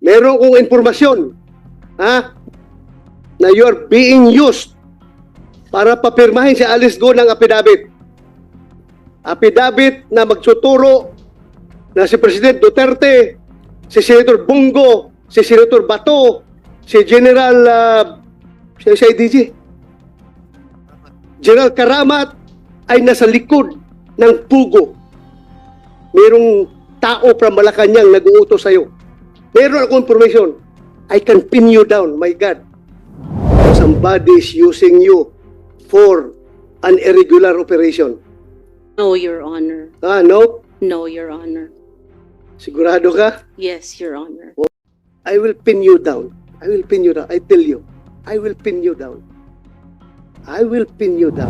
Meron kong informasyon, ha, na you are being used para papirmahin si Alice Go ng affidavit. Affidavit na magtuturo na si President Duterte, si Senator Bongo, si Senator Bato, si General si IDG, General Karamat ay nasa likod ng pugo. Merong tao from Malacanang nag-uutos sa'yo. Meron akong information. I can pin you down, my God. Somebody is using you for an irregular operation. No, Your Honor. No? No, Your Honor. Sigurado ka? Yes, Your Honor. I will pin you down. I will pin you down. I tell you. I will pin you down. I will pin you down.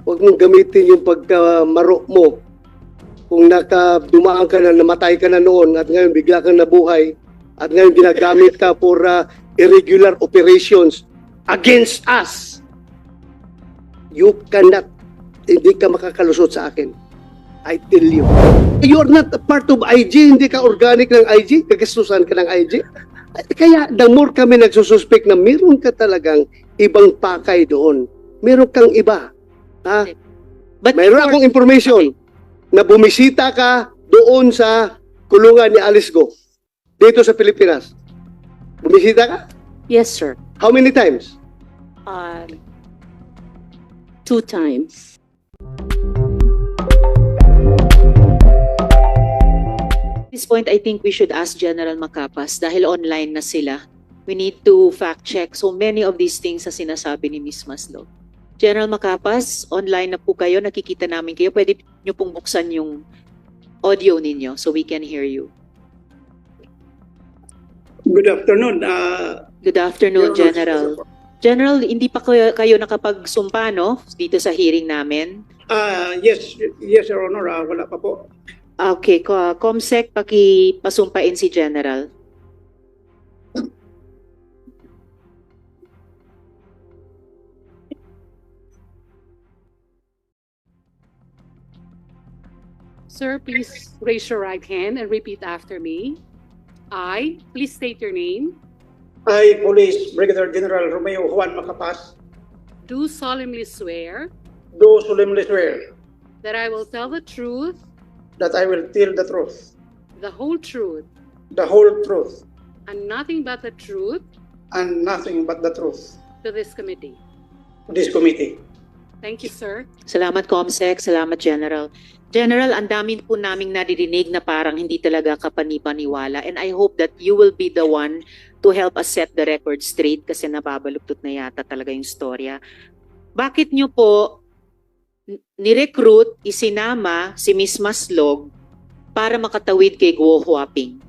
Huwag mong gamitin yung pagkamaro mo. Kung dumaan ka na, namatay ka na noon at ngayon bigla kang nabuhay at ngayon ginagamit ka for irregular operations against us. You cannot, hindi ka makakalusot sa akin. I tell you. You're not a part of IG, hindi ka organic ng IG, kagastusan ka ng IG. Kaya the more kami nagsususpect na meron ka talagang ibang pakay doon. Meron kang iba. Ha? But Mayroon akong information na bumisita ka doon sa kulungan ni Alice Go dito sa Pilipinas. Bumisita ka? Yes, sir. How many times? 2 times. At this point, I think we should ask General Macapas dahil online na sila. We need to fact check so many of these things sa sinasabi ni Ms. Maslog. General Macapas, online na po kayo, nakikita namin kayo. Pwede nyo pong buksan yung audio ninyo so we can hear you. Good afternoon. Good afternoon, Your Honor. General. General, hindi pa kayo nakapagsumpa, no? Dito sa hearing namin. Yes, Your Honor. Wala pa po. Okay, Comsec, pakipasumpain si General. Sir, please raise your right hand and repeat after me. I, please state your name, I, Police Brigadier General Romeo Juan Macapas, do solemnly swear do solemnly swear that I will tell the truth, that I will tell the truth, the whole truth, the whole truth, and nothing but the truth and nothing but the truth to this committee. to this committee. Thank you, sir. Salamat, Comsec. Salamat, General. General, ang dami po naming nadidinig na parang hindi talaga kapanipaniwala. And I hope that you will be the one to help us set the record straight kasi nababaluktot na yata talaga yung storya. Bakit nyo po ni-recruit, isinama si Ms. Maslog para makatawid kay Guo Huaping?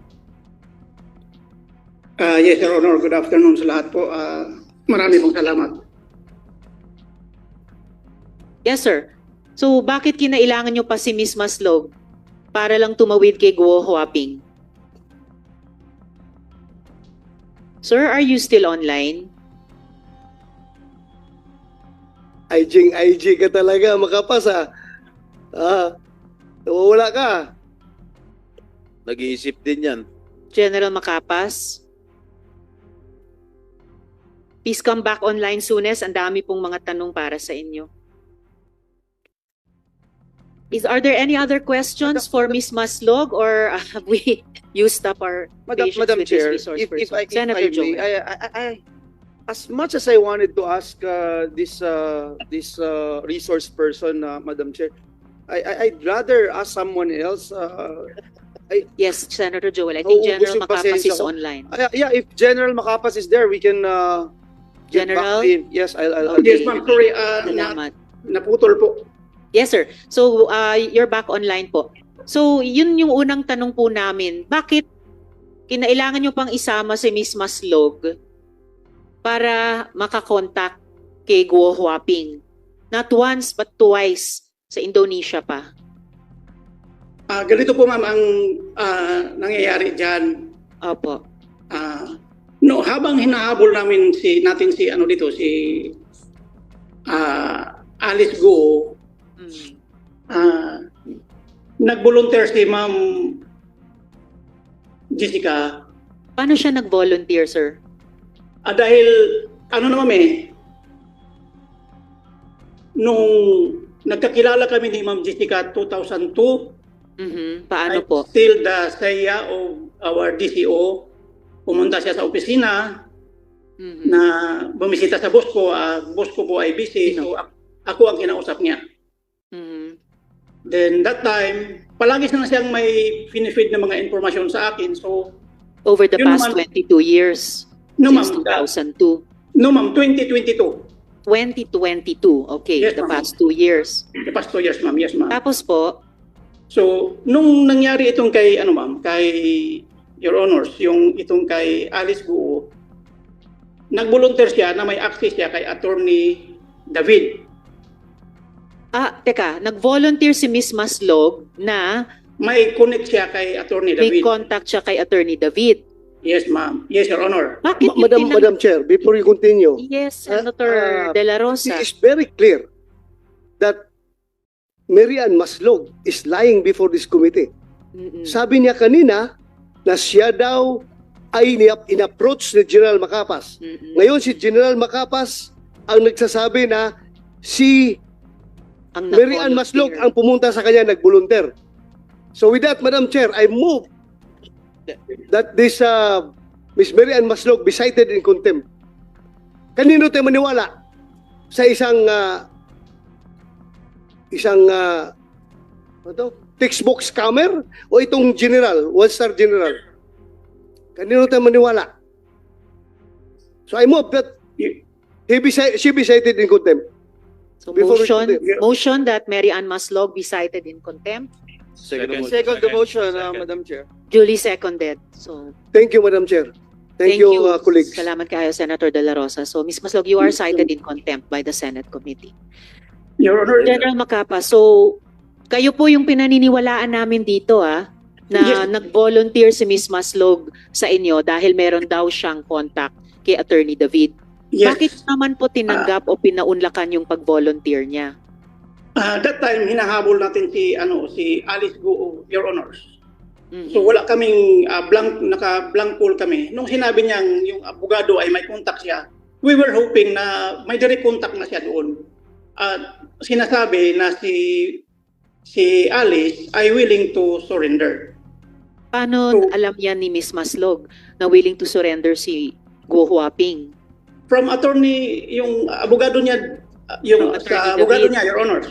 Yes, Your Honor. Good afternoon sa lahat po. Marami pong salamat. Yes, sir. So, bakit kinailangan nyo pa si Ms. Maslog para lang tumawid kay Guo Huaping? Sir, are you still online? IG ka talaga, Macapas ha. Nawawala ka. Nag-iisip din yan. General Macapas? Please come back online soonest. Ang dami pong mga tanong para sa inyo. Are there any other questions for Ms. Maslog or have we used up our patience Madam with Chair, this resource if person? I Senator may, Joel. as much as I wanted to ask this resource person, Madam Chair, I'd rather ask someone else. Yes, Senator Joel. I think Oo, General busog Macapas pasensya is ko. online. Yeah, if General Macapas is there, we can get General? back in. Yes, I'll Yes, ma'am. Sorry. Salamat. Naputol po. Yes, sir. So, you're back online po. So, yun yung unang tanong po namin. Bakit kinailangan nyo pang isama si Ms. Maslog para makakontakt kay Guo Huaping? Not once, but twice sa Indonesia pa. Ganito po, ma'am, ang nangyayari dyan. Opo. No, habang hinahabol namin si Alice Go, nag-volunteer si Ma'am Jessica Paano siya nag-volunteer, sir? Dahil, ano naman nung nagkakilala kami ni Ma'am Jessica 2002, Paano I'm po? still the saya of our DCO. Pumunta siya sa opisina na bumisita sa boss ko. Boss ko po ay busy, so ako ang kinausap niya. Then that time, palagi na siyang may finifeed na mga informasyon sa akin. So, Over the Yun past naman. 22 years, no since ma'am, 2002. no ma'am, 2022. 2022, okay, Yes, the ma'am. past 2 years. The past 2 years, ma'am. Yes, ma'am. Tapos po, So, nung nangyari itong kay, ma'am, kay Your Honors, yung itong kay Alice Guo, nag-volunteer siya na may access siya kay Attorney David. teka, nag-volunteer si Miss Maslog na May connect siya kay Attorney may David. contact siya kay Attorney David. Yes, ma'am. Yes, Your Honor. Bakit Madam Chair, before you continue, Yes, Senator De La it Rosa. is very clear that Mary Ann Maslog is lying before this committee. Sabi niya kanina na siya daw ay in-approach ni General Macapas. Ngayon si General Macapas ang nagsasabi na si Ang Mary Ann Maslog ang pumunta sa kanya, nag-volunteer. So with that, Madam Chair, I move that this Miss Mary Ann Maslog be cited in contempt. Kanino tayo maniwala? Sa isang textbook scammer o itong general, one-star general? Kanino tayo maniwala? So I move that she be cited in contempt. So Before we motion that Mary Ann Maslog be cited in contempt. Second the motion, Madam Chair. Duly seconded. So Thank you, Madam Chair. Thank you, colleagues. Salamat kayo, Senator De La Rosa. So Ms. Maslog, you are cited in contempt by the Senate Committee. Your Honor, General Macapa, so kayo po yung pinaniniwalaan namin dito na Yes. nag-volunteer si Ms. Maslog sa inyo dahil meron daw siyang contact kay Attorney David. yes. Bakit naman po tinanggap o pinaunlakan yung pag-volunteer niya? That time, hinahabol natin si Alice Guo, Your Honors. Mhm. So wala kaming naka-blank pool kami. Nung sinabi niyang yung abogado ay may contact siya, we were hoping na may direct contact na siya doon. At sinasabi na si Alice ay willing to surrender. Paano So- alam yan ni Ms. Maslog na willing to surrender si Guo Huaping? From attorney, yung abogado niya, yung From sa Attorney abogado David. niya, Your Honors.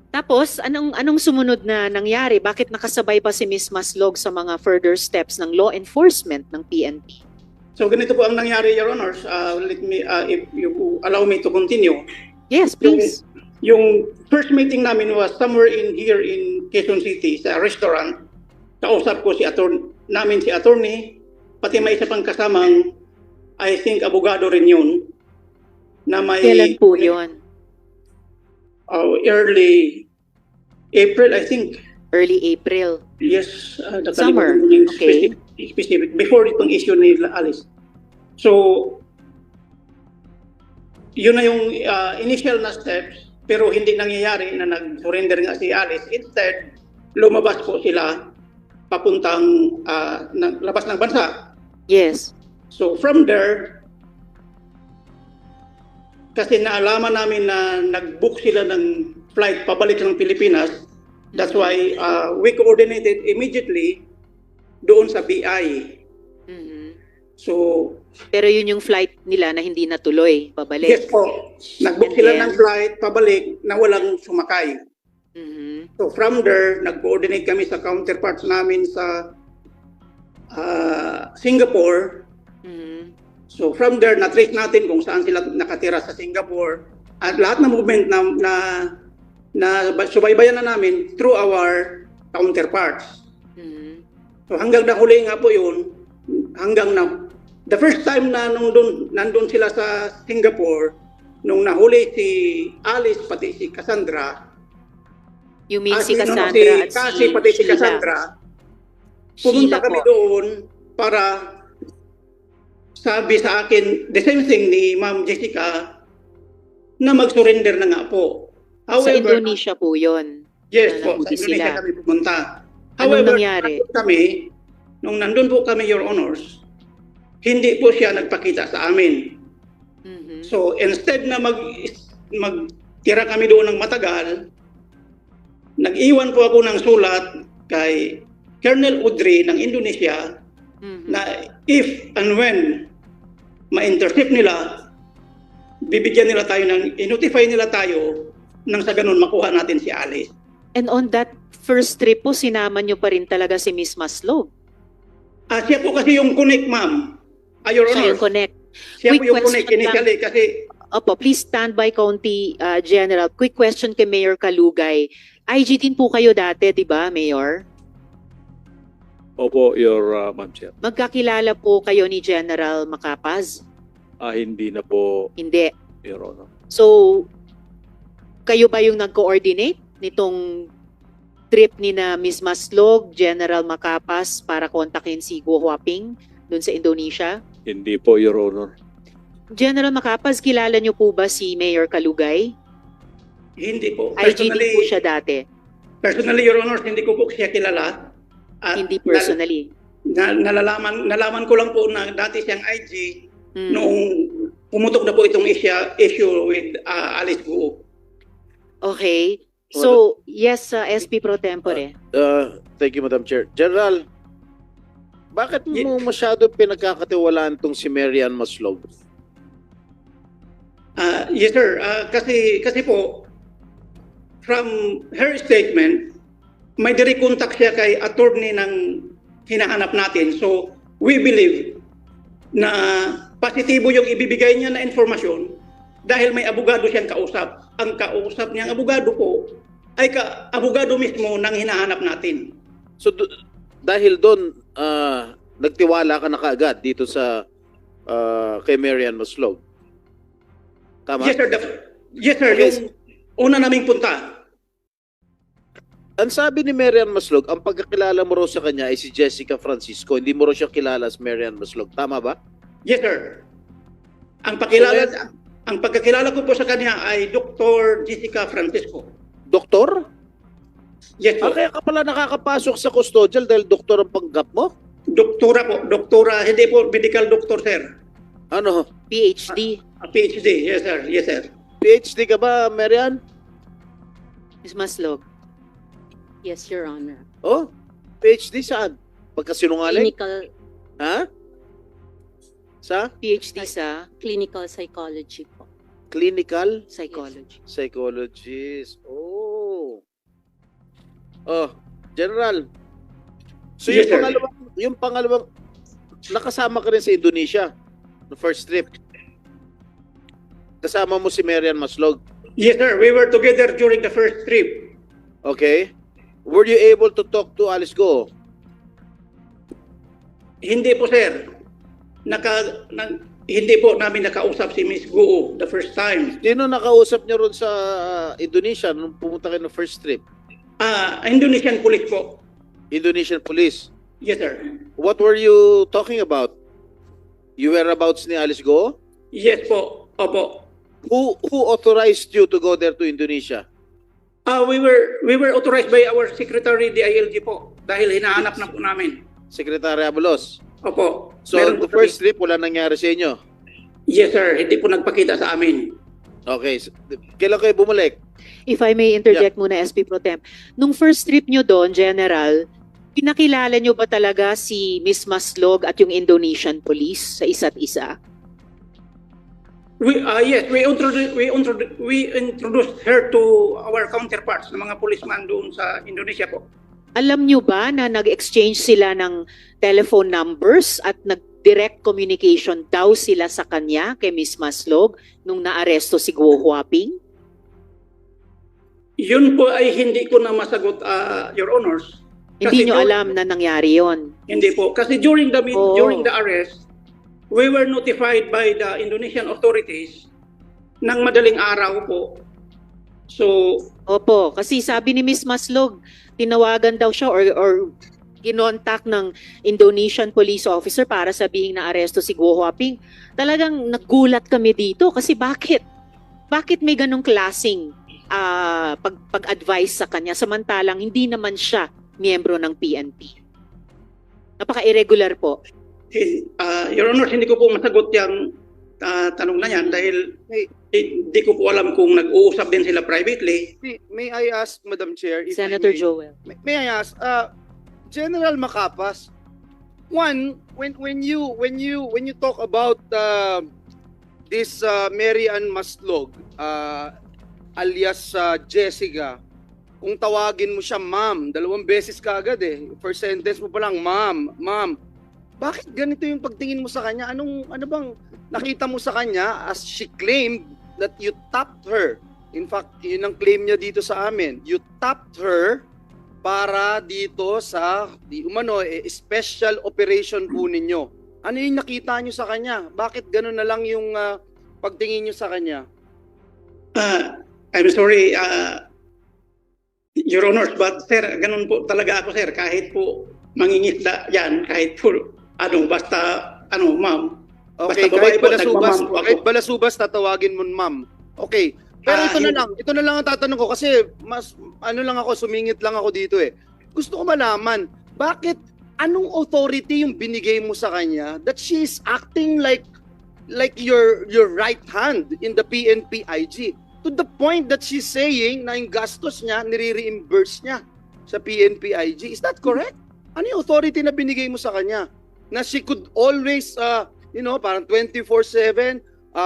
Tapos, anong sumunod na nangyari? Bakit nakasabay pa si Ms. Maslog sa mga further steps ng law enforcement ng PNP? So ganito po ang nangyari, Your Honors. Let me, if you allow me to continue. Yes, please. Yung first meeting namin was somewhere here in Quezon City sa restaurant. Kausap ko si attorney, pati may isa pang kasamang, I think abogado rin yun, na may Kailan po yun? Early April, I think. Early April. Yes, Summer, nakalimutan ko yung okay. specific. Before itong issue ni Alice. So, yun na yung initial na steps, pero hindi nangyayari na nag-surrender nga si Alice. Instead, lumabas po sila papuntang labas ng bansa. Yes. So, from there, kasi naalaman namin na nag-book sila ng flight pabalik ng Pilipinas. That's why we coordinated immediately doon sa BI. Mhm. So, Pero yun yung flight nila na hindi natuloy, pabalik. yes po, nag-book And sila then- ng flight pabalik na walang sumakay. Mhm. So, from there, nag-coordinate kami sa counterparts namin sa Singapore. Mhm. So, from there, na-trace natin kung saan sila nakatira sa Singapore. At lahat ng movement na subaybayan na namin through our counterparts. Mhm. So hanggang nahuli nga po yun, the first time na nandun sila sa Singapore, nung nahuli si Alice pati si Cassandra, You mean si no, Cassandra at Cassie pati si Sheila. Cassandra, pumunta Sheila kami po. doon para sabi sa akin, the same thing ni Ma'am Jessica, na mag-surrender na nga po. Sa Indonesia po yun. Yes na po, sa nahuli Indonesia sila. kami pumunta. Anong nangyari? nandun kami, nung nandun po kami, Your Honors, hindi po siya nagpakita sa amin. Mhm. So instead na magtira kami doon ng matagal, nag-iwan po ako ng sulat kay Colonel Udry ng Indonesia Mhm. na if and when ma-intercept nila, bibigyan nila tayo i-notify nila tayo nang sa ganun makuha natin si Alice. And on that first trip po, sinama nyo pa rin talaga si Miss Maslog. Siya po kasi yung connect, ma'am. Your Siya Honor. yung connect. Siya Quick po yung connect question lang. initially kasi Opo, please stand by, County General. Quick question kay Mayor Kalugay. IG din po kayo dati, di ba, Mayor? Opo, Your Ma'am Chair. Magkakilala po kayo ni General Macapaz? Hindi na po, Hindi. Your Honor. So, kayo ba yung nag-coordinate nitong trip ni na Miss Maslog, General Macapaz para kontakin si Guo Huaping dun sa Indonesia? Hindi po, Your Honor. General Macapaz, kilala niyo po ba si Mayor Kalugay? hindi po. IG din po siya dati, Personally, Your Honor, hindi ko po siya kilala. At hindi personally. nalaman ko lang po na dati siyang IG Hmm. noong pumutok na po itong issue with Alice Guo. Okay. So, yes, SP Pro Tempore. Thank you, Madam Chair. General, bakit mo masyado pinagkakatiwalaan tong si Marian Maslog? Yes, sir. Kasi po, from her statement, may direct contact siya kay attorney ng hinahanap natin. So, we believe na positibo yung ibibigay niya na informasyon dahil may abogado siyang kausap. Ang kausap niyang abogado po ay abogado mismo ng hinahanap natin. So, dahil doon, nagtiwala ka na kaagad dito sa kay Marian Maslog? Tama? Yes, sir. Yes, sir. Yes. Yung una naming punta. Ang sabi ni Marian Maslog, ang pagkakilala mo raw sa kanya ay si Jessica Francisco. Hindi mo raw siya kilala sa Marian Maslog. Tama ba? Yes, sir. Ang pagkakilala ko po sa kanya ay Dr. Jessica Francisco. Doktor? Yes, po. Kaya ka pala nakakapasok sa custodial dahil doktor ang panggap mo? Doktora po. Doktora, hindi po medical doctor, sir. Ano? PhD, PhD. Yes, sir. Yes, sir. PhD ka ba, Marian? Miss Maslog. Yes, Your Honor. Oh, PhD saan? Pagkasinungaling? Clinical, Ha? Sa PhD sa clinical psychology po. clinical psychology. psychologist. Oh. Oh, General. So Yes, sir. yung pangalawang nakasama ka rin sa Indonesia no first trip. Kasama mo si Marian Maslog. Yes, sir. We were together during the first trip. Okay? Were you able to talk to Alice Go? Hindi po, sir. Hindi po namin nakausap si Miss Guo the first time. Sino nakausap niyo ron sa Indonesia nung pumunta kayo no first trip? Indonesian police po. Indonesian police. Yes, sir. What were you talking about? You whereabouts ni Alice Go? Yes po. Opo. Who authorized you to go there to Indonesia? We were authorized by our secretary DILG po dahil hinahanap na po namin. Secretary Abalos. Opo. So, Meron the po first kami- trip, wala nangyari sa inyo? Yes, sir. Hindi po nagpakita sa amin. Okay. Kailan kayo bumalik? If I may interject muna, SP Pro Temp. Nung first trip nyo doon, General, pinakilala nyo ba talaga si Miss Maslog at yung Indonesian police sa isa't isa? Yes, we introduced her to our counterparts, ng mga policeman doon sa Indonesia po. Alam nyo ba na nag-exchange sila ng telephone numbers at nag-direct communication daw sila sa kanya kay Miss Maslog nung naaresto si Guo Huaping? Yun po ay hindi ko na masagot, Your Honors. Hindi nyo during- alam na nangyari yon. Hindi po. Kasi during the Oh. during the arrest, we were notified by the Indonesian authorities ng madaling araw po. So, Opo, kasi sabi ni Miss Maslog, tinawagan daw siya or kinontak ng Indonesian police officer para sabihin na aresto si Guo Huaping. Talagang nagulat kami dito kasi bakit may ganong klaseng pag-advise sa kanya samantalang hindi naman siya miyembro ng PNP. Napaka-irregular po. Your Honor, hindi ko po masagot yung tanong na yan dahil hindi ko po alam kung nag-uusap din sila privately. May I ask, Madam Chair? if I Senator may? Joel. May I ask, General Macapas, one, when you talk about this Mary Ann Maslog, alias Jessica, kung tawagin mo siya ma'am, 2 beses ka agad eh. First sentence mo pa lang, ma'am. Bakit ganito yung pagtingin mo sa kanya? Ano bang nakita mo sa kanya as she claimed that you tapped her? In fact, yun ang claim niya dito sa amin. You tapped her para dito sa special operation po ninyo. Ano yung nakita nyo sa kanya? Bakit gano'n na lang yung pagtingin nyo sa kanya? I'm sorry, Your Honor, but sir, ganun po talaga ako, sir. Kahit po mangingisda yan, kahit po, ma'am. Okay, Basta babae kahit po, balasubas, nagmamam po ako. kahit balasubas tatawagin mo ma'am. Okay. Pero ito na lang ang tatanong ko kasi mas sumingit lang ako dito eh. Gusto ko malaman, bakit anong authority yung binigay mo sa kanya that she is acting like your right hand in the PNP IG to the point that she's saying na yung gastos niya nire-reimburse niya sa PNP IG. Is that correct? Ano yung authority na binigay mo sa kanya? Na she could always parang 24/7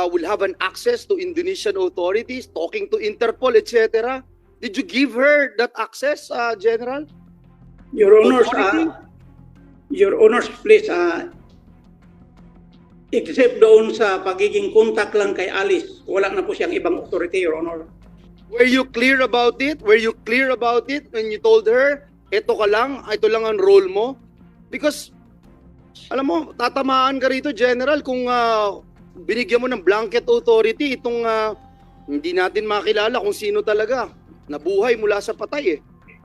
will have an access to Indonesian authorities, talking to Interpol, etc. Did you give her that access, General? Your Honor, Authority? Your Honor, please, except doon sa pagiging contact lang kay Alice, wala na po siyang ibang authority, Your Honor. Were you clear about it? Were you clear about it when you told her, ito lang ang role mo? Because, alam mo, tatamaan ka rito, General, kung binigyan mo ng blanket authority, itong hindi natin makilala kung sino talaga. Nabuhay mula sa patay eh.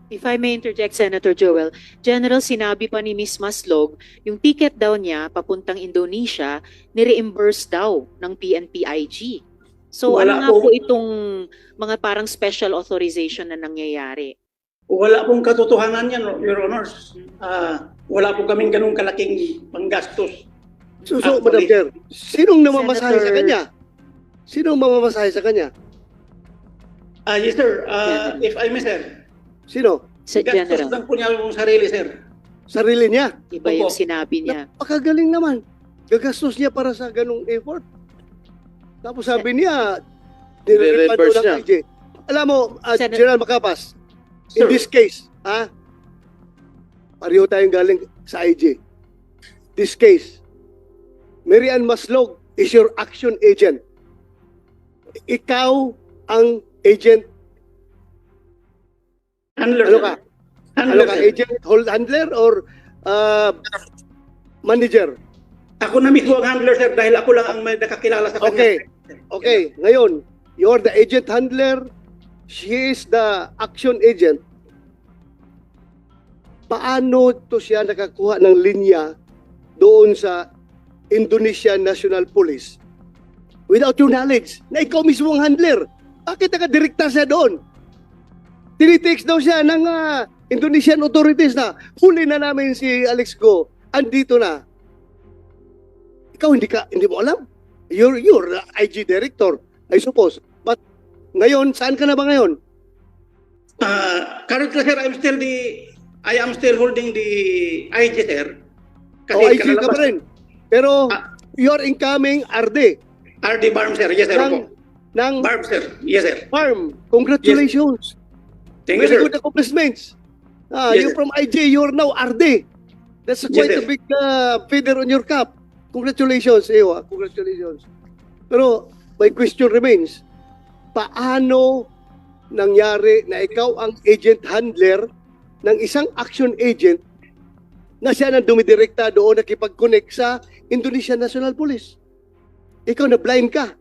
If I may interject, Senator Joel, General, sinabi pa ni Ms. Maslog, yung ticket daw niya papuntang Indonesia, nire-reimburse daw ng PNP IG. So Wala ano nga po. po itong mga parang special authorization na nangyayari? Wala pong katotohanan yan, Your Honors. Wala po kaming ganung kalaking panggastos. So, Madam Chair, sinong namamasahe sa Senator- kanya? Sinong mamamasahe sa kanya? Yes, sir. If I may, sir. Sino? Sa Gastos General, lang po niya yung sarili, sir. Sarili niya. iba yung Opo. sinabi niya. Napakagaling naman. Gagastos niya para sa ganung effort. Tapos sabi niya, nire-refund Nire-reimburse daw ng niya. IG. Alam mo, Senator- General Macapas, in Sir. this case, pareho tayong galing sa IG. This case, Mary Ann Maslog is your action agent. Ikaw ang agent. Handler, Ano sir. ka? Handler, sir. Agent, handler, or manager? Ako na mismo ang handler, sir, dahil ako lang ang may nakakilala sa kanya. Okay. Okay, ngayon, you're the agent handler, she is the action agent. Paano to siya nakakuha ng linya doon sa Indonesian National Police without your knowledge na ikaw mismo ang handler? Bakit nakadirekta siya doon? Tinitext daw siya ng Indonesian authorities na huli na namin si Alex Go, andito na. Ikaw hindi mo alam. You're the IG director, I suppose. But ngayon, saan ka na ba ngayon? Currently, sir, I am still holding the IG, sir. IG ka pa rin. Pero you're incoming RD RD Barm, sir. Yes, sir. ng, Opo. ng Barm, sir. Yes, sir. farm. Congratulations. Thank you, Very sir. good accomplishments. Yes, You're sir. from IG, you're now RD. That's quite Yes, a sir. big feather on your cap. Congratulations, Ewa. Congratulations. Pero my question remains, paano nangyari na ikaw ang agent handler ng isang action agent na siya nang dumidirekta doon nakipag-connect sa Indonesian National Police? Ikaw na blind ka.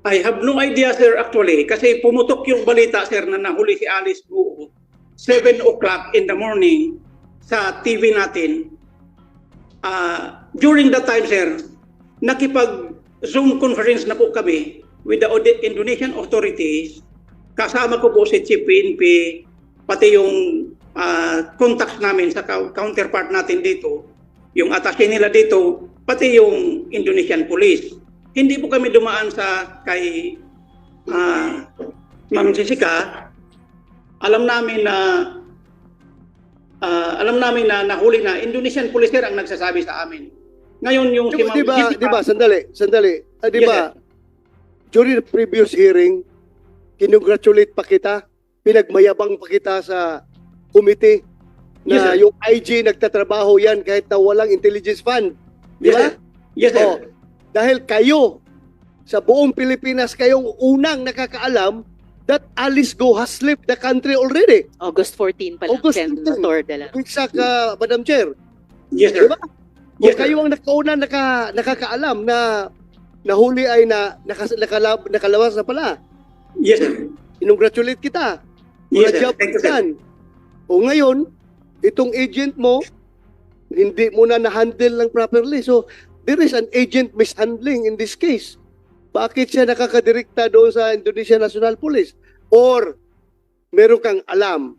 I have no idea, sir, actually. Kasi pumutok yung balita, sir, na nahuli si Alice Guo 7 o'clock in the morning sa TV natin. During that time, sir, nakipag-Zoom conference na po kami with the Indonesian authorities. Kasama ko po si Chief PNP, pati yung contacts namin sa counterpart natin dito, yung attaché nila dito, pati yung Indonesian police. Hindi po kami dumaan sa kay Ma'am Jessica. Alam namin na nahuli na Indonesian police ang nagsasabi sa amin. Ngayon yung si Ma'am Jessica, Di ba, sandali. Di Yes, ba, during the previous hearing, kinongratulate pa kita, pinagmayabang pa kita sa committee na Yes, sir. yung IG nagtatrabaho yan kahit na walang intelligence fund. Di yes, ba? sir. Yes, sir. Oh, dahil kayo, sa buong Pilipinas, kayong unang nakakaalam that Alice Go has left the country already. August 14 pa lang, August 14. Senator de la Rosa. Exact, Madam Chair. Yes, sir. Di ba? Yes, Kung kayo ang nakauna nakakaalam na nahuli ay nakalabas na pala. Yes, sir. Congratulate kita. Yes, Mga sir. job Thank you, sir. yan. O ngayon, itong agent mo, hindi mo na na-handle lang properly. So, there is an agent mishandling in this case. Bakit siya nakakadirekta doon sa Indonesia National Police? Or, meron kang alam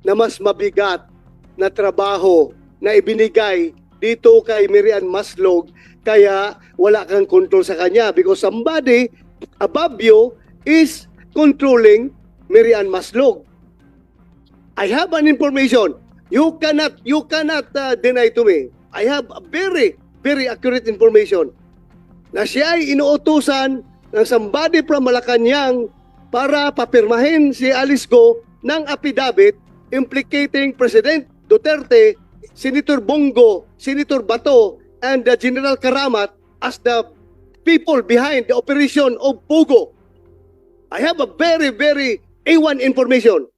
na mas mabigat na trabaho na ibinigay dito kay Mary-Ann Maslog, kaya wala kang control sa kanya because somebody above you is controlling Mary-Ann Maslog. I have an information. You cannot deny to me. I have a very, very accurate information na siya ay inuutusan ng somebody from Malacanang para papirmahin si Alice Go ng affidavit implicating President Duterte, Senator Bongo, Senator Bato, and General Karamat as the people behind the operation of Pogo. I have a very, very A1 information.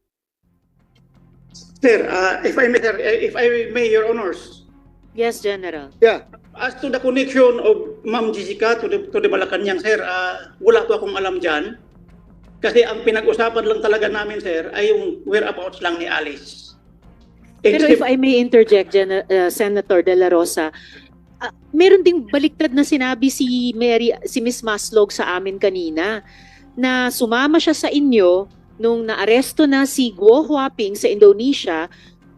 Sir, if I may, Your Honors, Yes, General. Yeah. as to the connection of Ma'am Jessica to the Malacanang, sir, wala po akong alam dyan. Kasi ang pinag-usapan lang talaga namin, sir, ay yung whereabouts lang ni Alice. Pero if I may interject, Senator de la Rosa, meron ding baliktad na sinabi si Miss Maslog sa amin kanina na sumama siya sa inyo nung naaresto na si Guo Huaping sa Indonesia,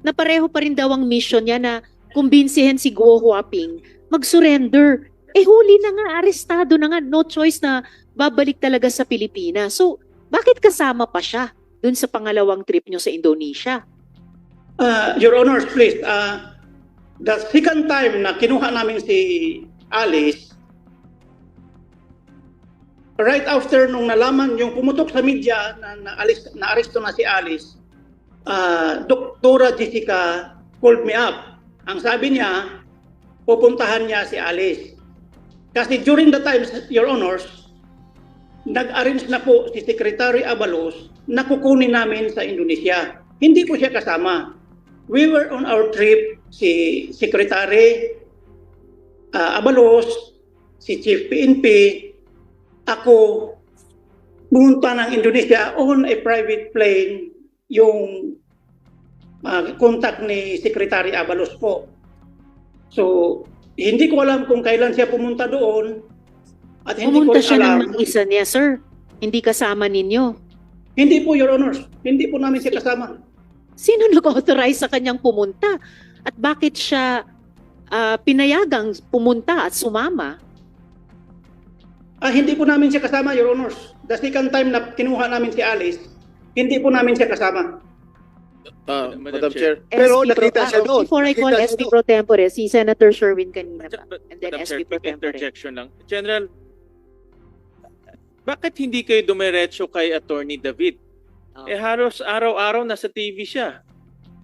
na pareho pa rin daw ang mission niya na kumbinsihin si Guo Huaping mag-surrender. Huli na nga, arestado na nga, no choice na babalik talaga sa Pilipinas. So, bakit kasama pa siya dun sa pangalawang trip nyo sa Indonesia? Your Honors, please, the second time na kinuha namin si Alice, right after nung nalaman yung pumutok sa media na aresto na si Alice, Doktora Jessica called me up. Ang sabi niya, pupuntahan niya si Alice. Kasi during the time, Your Honors, nag-arrange na po si Secretary Abalos na kukunin namin sa Indonesia. Hindi po siya kasama. We were on our trip, si Secretary Abalos, si Chief PNP, ako, pumunta ng Indonesia on a private plane, yung contact ni Secretary Abalos po. So, hindi ko alam kung kailan siya pumunta doon at hindi Pumunta ko siya alam. ng mag-isa niya, sir. Hindi kasama ninyo. Hindi po, Your Honors. Hindi po namin siya kasama. Sino nag-authorize sa kanyang pumunta? At bakit siya pinayagang pumunta at sumama? Hindi po namin siya kasama, Your Honors. The second time na kinuha namin si Alice, hindi po namin siya kasama. Madam Chair. Pero SP nakita siya doon. Before I call Nakita siya SP doon. Pro Tempore, si Senator Sherwin kanina pa. And then Madam SP Chair, Pro quick Tempore. interjection lang. General, bakit hindi kayo dumiretso kay Attorney David? Oh. Halos araw-araw nasa TV siya.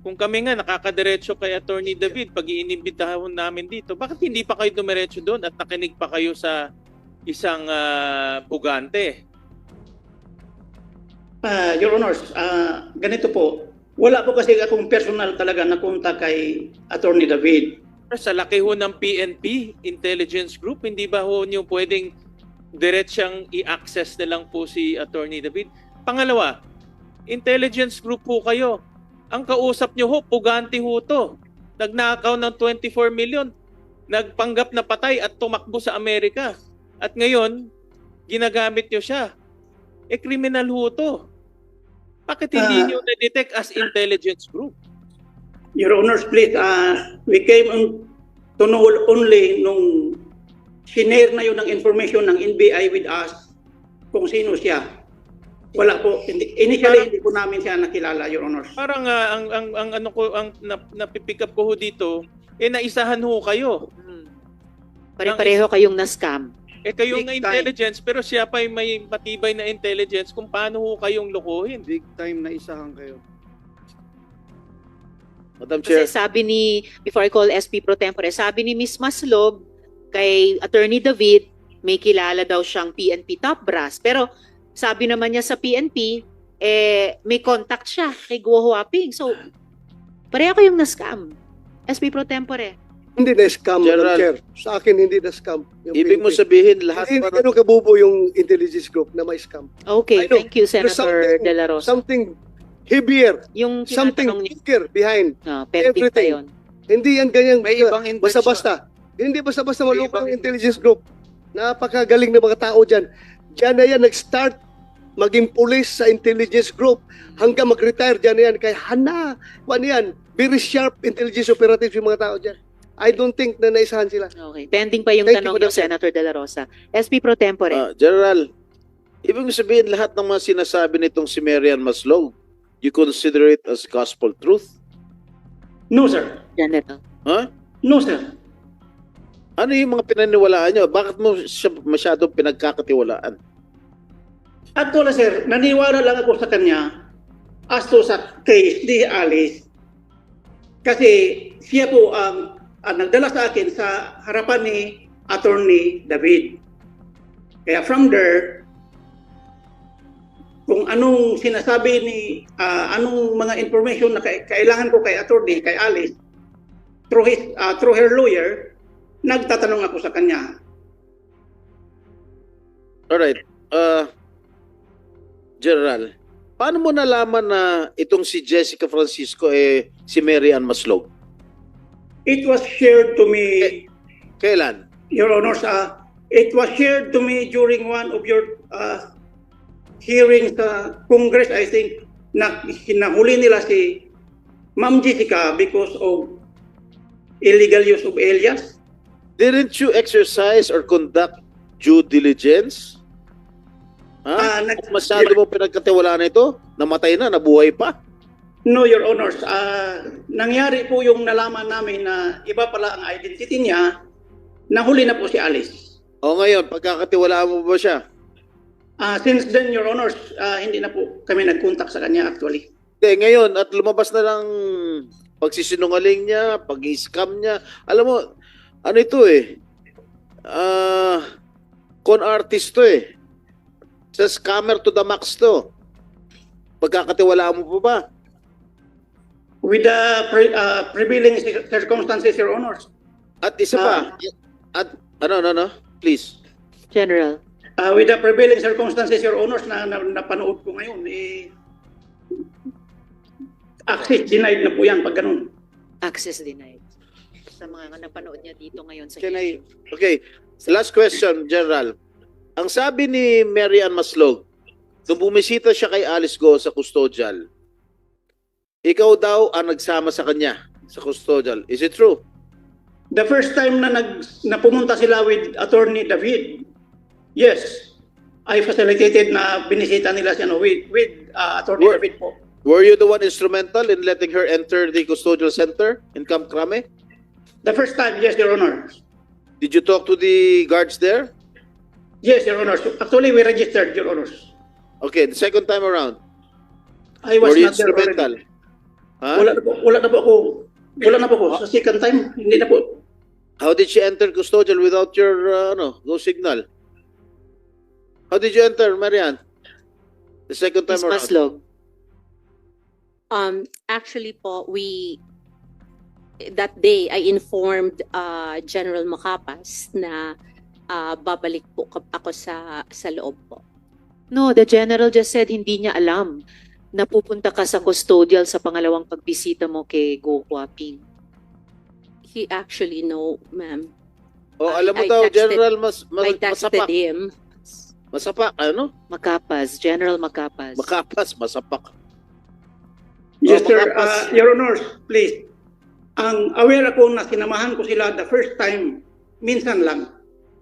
Kung kami nga nakakadiretso kay Attorney David, pag iinimbitahan namin dito, bakit hindi pa kayo dumiretso doon at nakinig pa kayo sa isang bugante? Your Honors, ganito po. Wala po kasi akong personal talaga na punta kay Attorney David. Sa laki ho ng PNP, Intelligence Group, hindi ba ho niyo pwedeng diretsang i-access na lang po si Attorney David? Pangalawa, Intelligence Group po kayo. Ang kausap niyo ho, pugante ho to. Nagnakaw ng 24 million. Nagpanggap na patay at tumakbo sa Amerika. At ngayon, ginagamit niyo siya. Kriminal ho to. Bakit hindi niyo na-detect as Intelligence Group? Your Honors, please, we came to know only nung sinare na yun ng information ng NBI with us kung sino siya. Wala po. Initially, hindi po namin siya nakilala, Your Honors. Parang ang ano ko ang napipick up ko ho dito, naisahan ho kayo. Pare-pareho kayong na-scam. Kayong Big na intelligence pero siya pa may matibay na intelligence kung paano ho kayong lokohin. Big time na isahan kayo. Madam Kasi Chair. sabi ni, before I call SP Pro Tempore, sabi ni Ms. Maslog kay Attorney David, may kilala daw siyang PNP top brass. Pero sabi naman niya sa PNP, may contact siya kay Guo Huaping. So, pareho kayong na-scam. SP Pro Tempore. Hindi na scam, General. Madam Chair. Sa akin, hindi na scam. Yung Ibig mo PNP. sabihin lahat Hindi para ganun kabubo yung intelligence group na may scam. Okay, I know. thank you, There's Senator De La Rosa. Something heavier, Yung something tinatanong niya, bigger behind. pending pa everything. yun. Hindi yan ganyan May ibang intention. basta-basta. Hindi basta-basta May maloko ibang ang intelligence group. Napakagaling na mga tao dyan. Diyan na yan nag-start maging police sa intelligence group hanggang mag-retire dyan na yan. Kaya ano yan, very sharp intelligence operatives yung mga tao dyan. I don't think na naisahan sila. Okay, pending pa yung Thank you, tanong Madam ng Senator De La Rosa. SP Pro Tempore. General, ibig mo sabihin lahat ng mga sinasabi nitong si Marian Maslog, you consider it as gospel truth? No, sir. General. Huh? No, sir. Ano yung mga pinaniwalaan nyo? Bakit mo siya masyadong pinagkakatiwalaan? Actually, sir, naniwala lang ako sa kanya as to sa case ni Alice. Kasi siya po ang nagdala sa akin sa harapan ni Attorney David. Kaya from there, kung anong sinasabi ni, anong mga information na kailangan ko kay Attorney, kay Alice, through her lawyer, nagtatanong ako sa kanya. Alright. General, paano mo nalaman na itong si Jessica Francisco si Marian Maslog? It was shared to me, Kailan? Your Honors, it was shared to me during one of your hearings sa Congress, I think, na hinahuli nila si Ma'am Jessica because of illegal use of alias. Didn't you exercise or conduct due diligence? Ha? Masyado mo pinagkatiwalaan ito? Namatay na, nabuhay pa? No, Your Honors. Nangyari po yung nalaman namin na iba pala ang identity niya, nahuli na po si Alice. O ngayon, pagkakatiwalaan mo ba siya? Since then, Your Honors, hindi na po kami nag-contact sa kanya actually. Ngayon, at lumabas na lang pagsisinungaling niya, pag-scam niya. Alam mo, ano ito con artist to Sa scammer to the max to. Pagkakatiwalaan mo pa ba? With the prevailing circumstances, Your Honors. At isa pa, at ano, please. General. With the prevailing circumstances, Your Honors, na napanood ko ngayon, access denied na po yan pag ganun. Access denied. Sa mga napanood niya dito ngayon sa Okay, last question, General. Ang sabi ni Marian Maslog, nung bumisita siya kay Alice Go sa custodial, ikaw daw ang nagsama sa kanya sa custodial. Is it true? The first time na pumunta sila with Attorney David, yes, I facilitated na binisita nila siya with Attorney David po. Were you the one instrumental in letting her enter the custodial center in Camp Crame? The first time, yes, Your Honor. Did you talk to the guards there? Yes, Your Honor. Actually, we registered, Your Honor. Okay, the second time around, I was were you not there instrumental? already. Huh? Wala na po ako. Sa second time, hindi na po. How did she enter custodial without your go signal? How did you enter, Marian? The second time Ms. around? Maslog. Actually po, that day, I informed General Macapas na babalik po ako sa loob po. No, the general just said hindi niya alam na pupunta ka sa custodial sa pangalawang pagbisita mo kay Go Huaping. He actually know, ma'am. Oh, alam mo I daw, texted- General I texted Masapak. him. Masapak, ano? Macapas, General Macapas. Makapas, masapak. Yes, Oh, sir. Macapas. Your Honor, please. Ang aware ako na sinamahan ko sila the first time, minsan lang.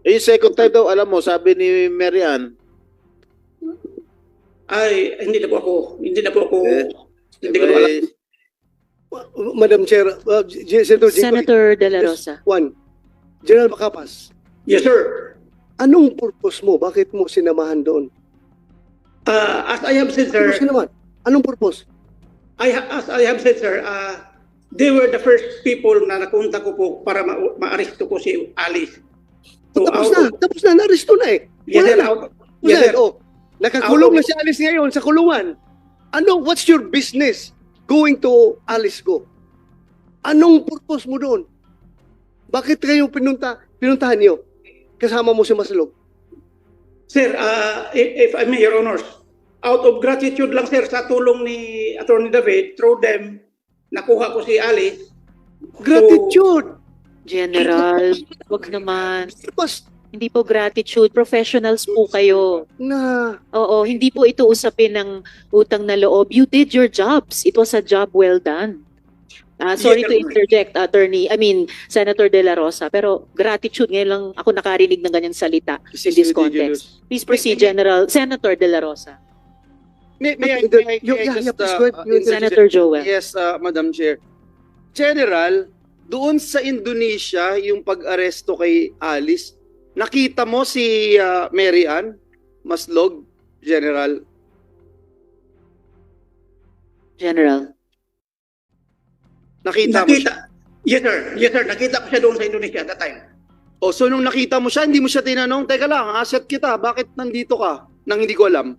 Eh, yung second time daw, alam mo, sabi ni Mary Ann, Ay, hindi na po ako, hindi Eh, hindi ko alam. eh, Madam Chair, Senator Jinggoy, Senator De La Rosa. one, General Macapas, Yes, sir. anong purpose mo? Bakit mo sinamahan doon? As I have said, sir, Ano sinamahan? Anong purpose? as I have said, sir, they were the first people na nakunta ko po para ma-aresto ko si Alice. So, Tapos na, na-arresto na eh. Yes, Wala sir. na. Yes, sir. Nakakulong Out na of- si Alice ngayon sa kulungan. What's your business going to Alice Go? Anong purpose mo doon? Bakit kayo pinuntahan niyo? Kasama mo si Maslog. Sir, if I may, Your Honors, out of gratitude lang, sir, sa tulong ni Attorney David, through them, nakuha ko si Alice. Gratitude! General, wag naman. Mas Hindi po gratitude. Professionals po kayo. na Oo, hindi po ito usapin ng utang na loob. You did your jobs. It was a job well done. Sorry to interject, Senator De La Rosa, pero gratitude, ngayon lang ako nakarinig ng ganyang salita in this context. Please proceed, General. Senator De La Rosa. May I Yeah, just, please go ahead. You Senator Joel. Yes, Madam Chair. General, doon sa Indonesia, yung pag-aresto kay Alice, nakita mo si Mary Ann Maslog, General? General. Nakita mo siya? Yes, sir. Yes, sir. Nakita ko siya doon sa Indonesia that time. O, so nung nakita mo siya, hindi mo siya tinanong, teka lang, asset kita, bakit nandito ka? Nang hindi ko alam.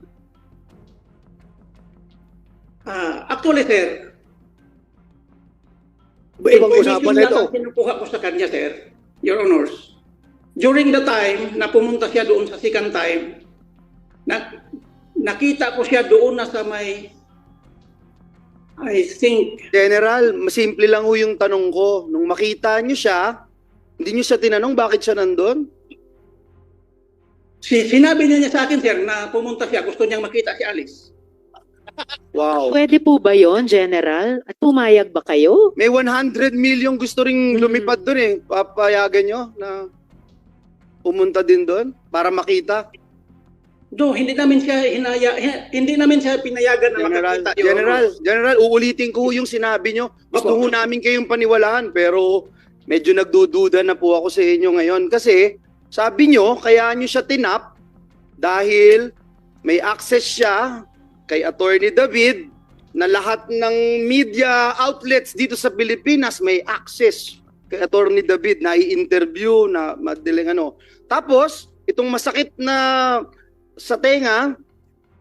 Actually, sir, ibang usapan na ito. kinukuha ko sa kanya, sir, Your Honors, during the time na pumunta siya doon sa second time, nakita ko siya doon na sa may, I think, General, masimple lang ho yung tanong ko. Nung makita niyo siya, hindi niyo siya tinanong bakit siya nandun? sinabi niya sa akin, sir, na pumunta siya, gusto niyang makita si Alice. Wow. Pwede po ba yon, General? At pumayag ba kayo? May 100 million gusto ring lumipad doon eh. Papayagan nyo na pumunta din doon para makita. Do, hindi namin siya pinayagan na makakita. Your Honors. General, uulitin ko yung sinabi nyo. Gusto ho namin kayong paniwalaan pero medyo nagdududa na po ako sa inyo ngayon. Kasi sabi nyo, kaya nyo siya tinap dahil may access siya kay Attorney David na lahat ng media outlets dito sa Pilipinas may access kay Attorney David na i-interview na madaling ano. Tapos, itong masakit na sa tenga,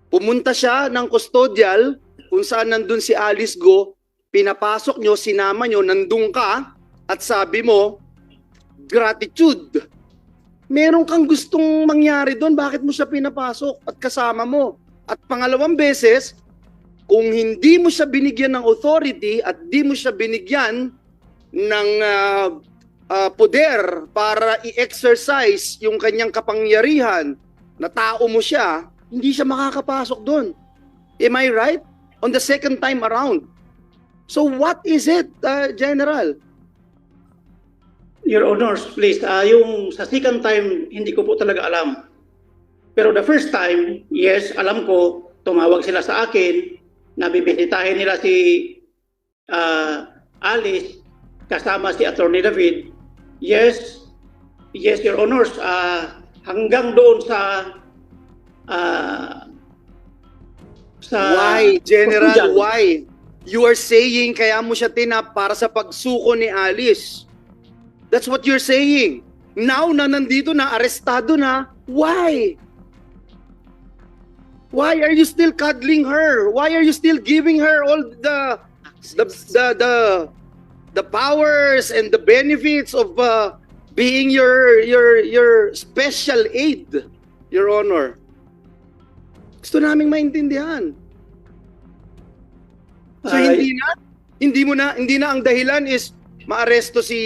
pumunta siya ng custodial kung saan nandun si Alice Go, pinapasok nyo, sinama nyo, nandun ka, at sabi mo, gratitude. Meron kang gustong mangyari doon, bakit mo siya pinapasok at kasama mo? At pangalawang beses, kung hindi mo siya binigyan ng authority at di mo siya binigyan ng poder para i-exercise yung kanyang kapangyarihan na tao mo siya, hindi siya makakapasok doon. Am I right? On the second time around. So what is it, General? Your Honors, please, yung sa second time, hindi ko po talaga alam. Pero the first time, yes, alam ko, tumawag sila sa akin, nabibisitahin nila si Alice, kasama si Attorney David. Yes, Your Honors, hanggang doon sa Why, General, custodial. why? You are saying kaya mo siya tinap para sa pagsuko ni Alice. That's what you're saying. Now na nandito na, arestado na, why? Why are you still cuddling her? Why are you still giving her all the powers and the benefits of being your special aid, Your Honor? Gusto naming maintindihan. So hindi na ang dahilan is maaresto si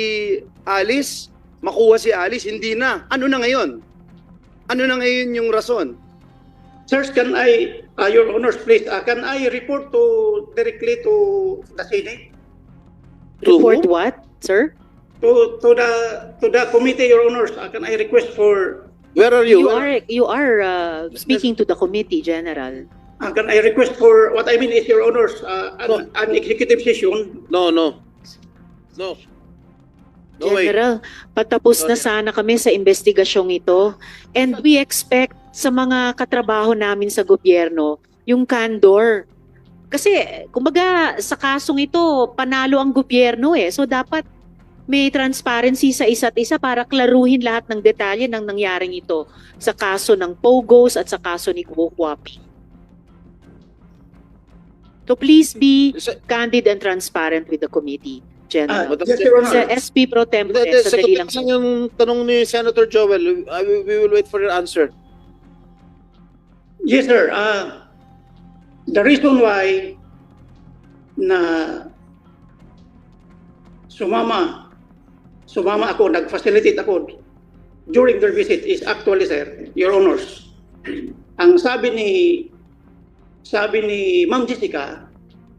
Alice, makuha si Alice, hindi na. Ano na ngayon? Ano na ngayon yung rason? Sirs, can I, Your Honors, please, can I report directly to the Senate? To Report whom? what, sir? To the committee, Your Honors, can I request for Where are you? You are speaking to the committee, General. can I request for what I mean is, Your Honors, an executive session. No. No way. General, patapos na sana kami sa investigasyong ito. And we expect sa mga katrabaho namin sa gobyerno, yung candor. Kasi, kumbaga, sa kasong ito, panalo ang gobyerno eh. So, dapat may transparency sa isa't isa para klaruhin lahat ng detalye ng nangyaring ito sa kaso ng Pogos at sa kaso ni Guo Huaping. So, please be candid and transparent with the committee, General. Yes, Your Honor. Sa SP Pro Tempore, Hindi, sandali lang. sagutin yung tanong ni Senator Joel. We will wait for your answer. Yes, sir. The reason why na sumama ako, nag-facilitate ako during their visit is actually, sir, Your Honors, ang sabi ni Ma'am Jessica,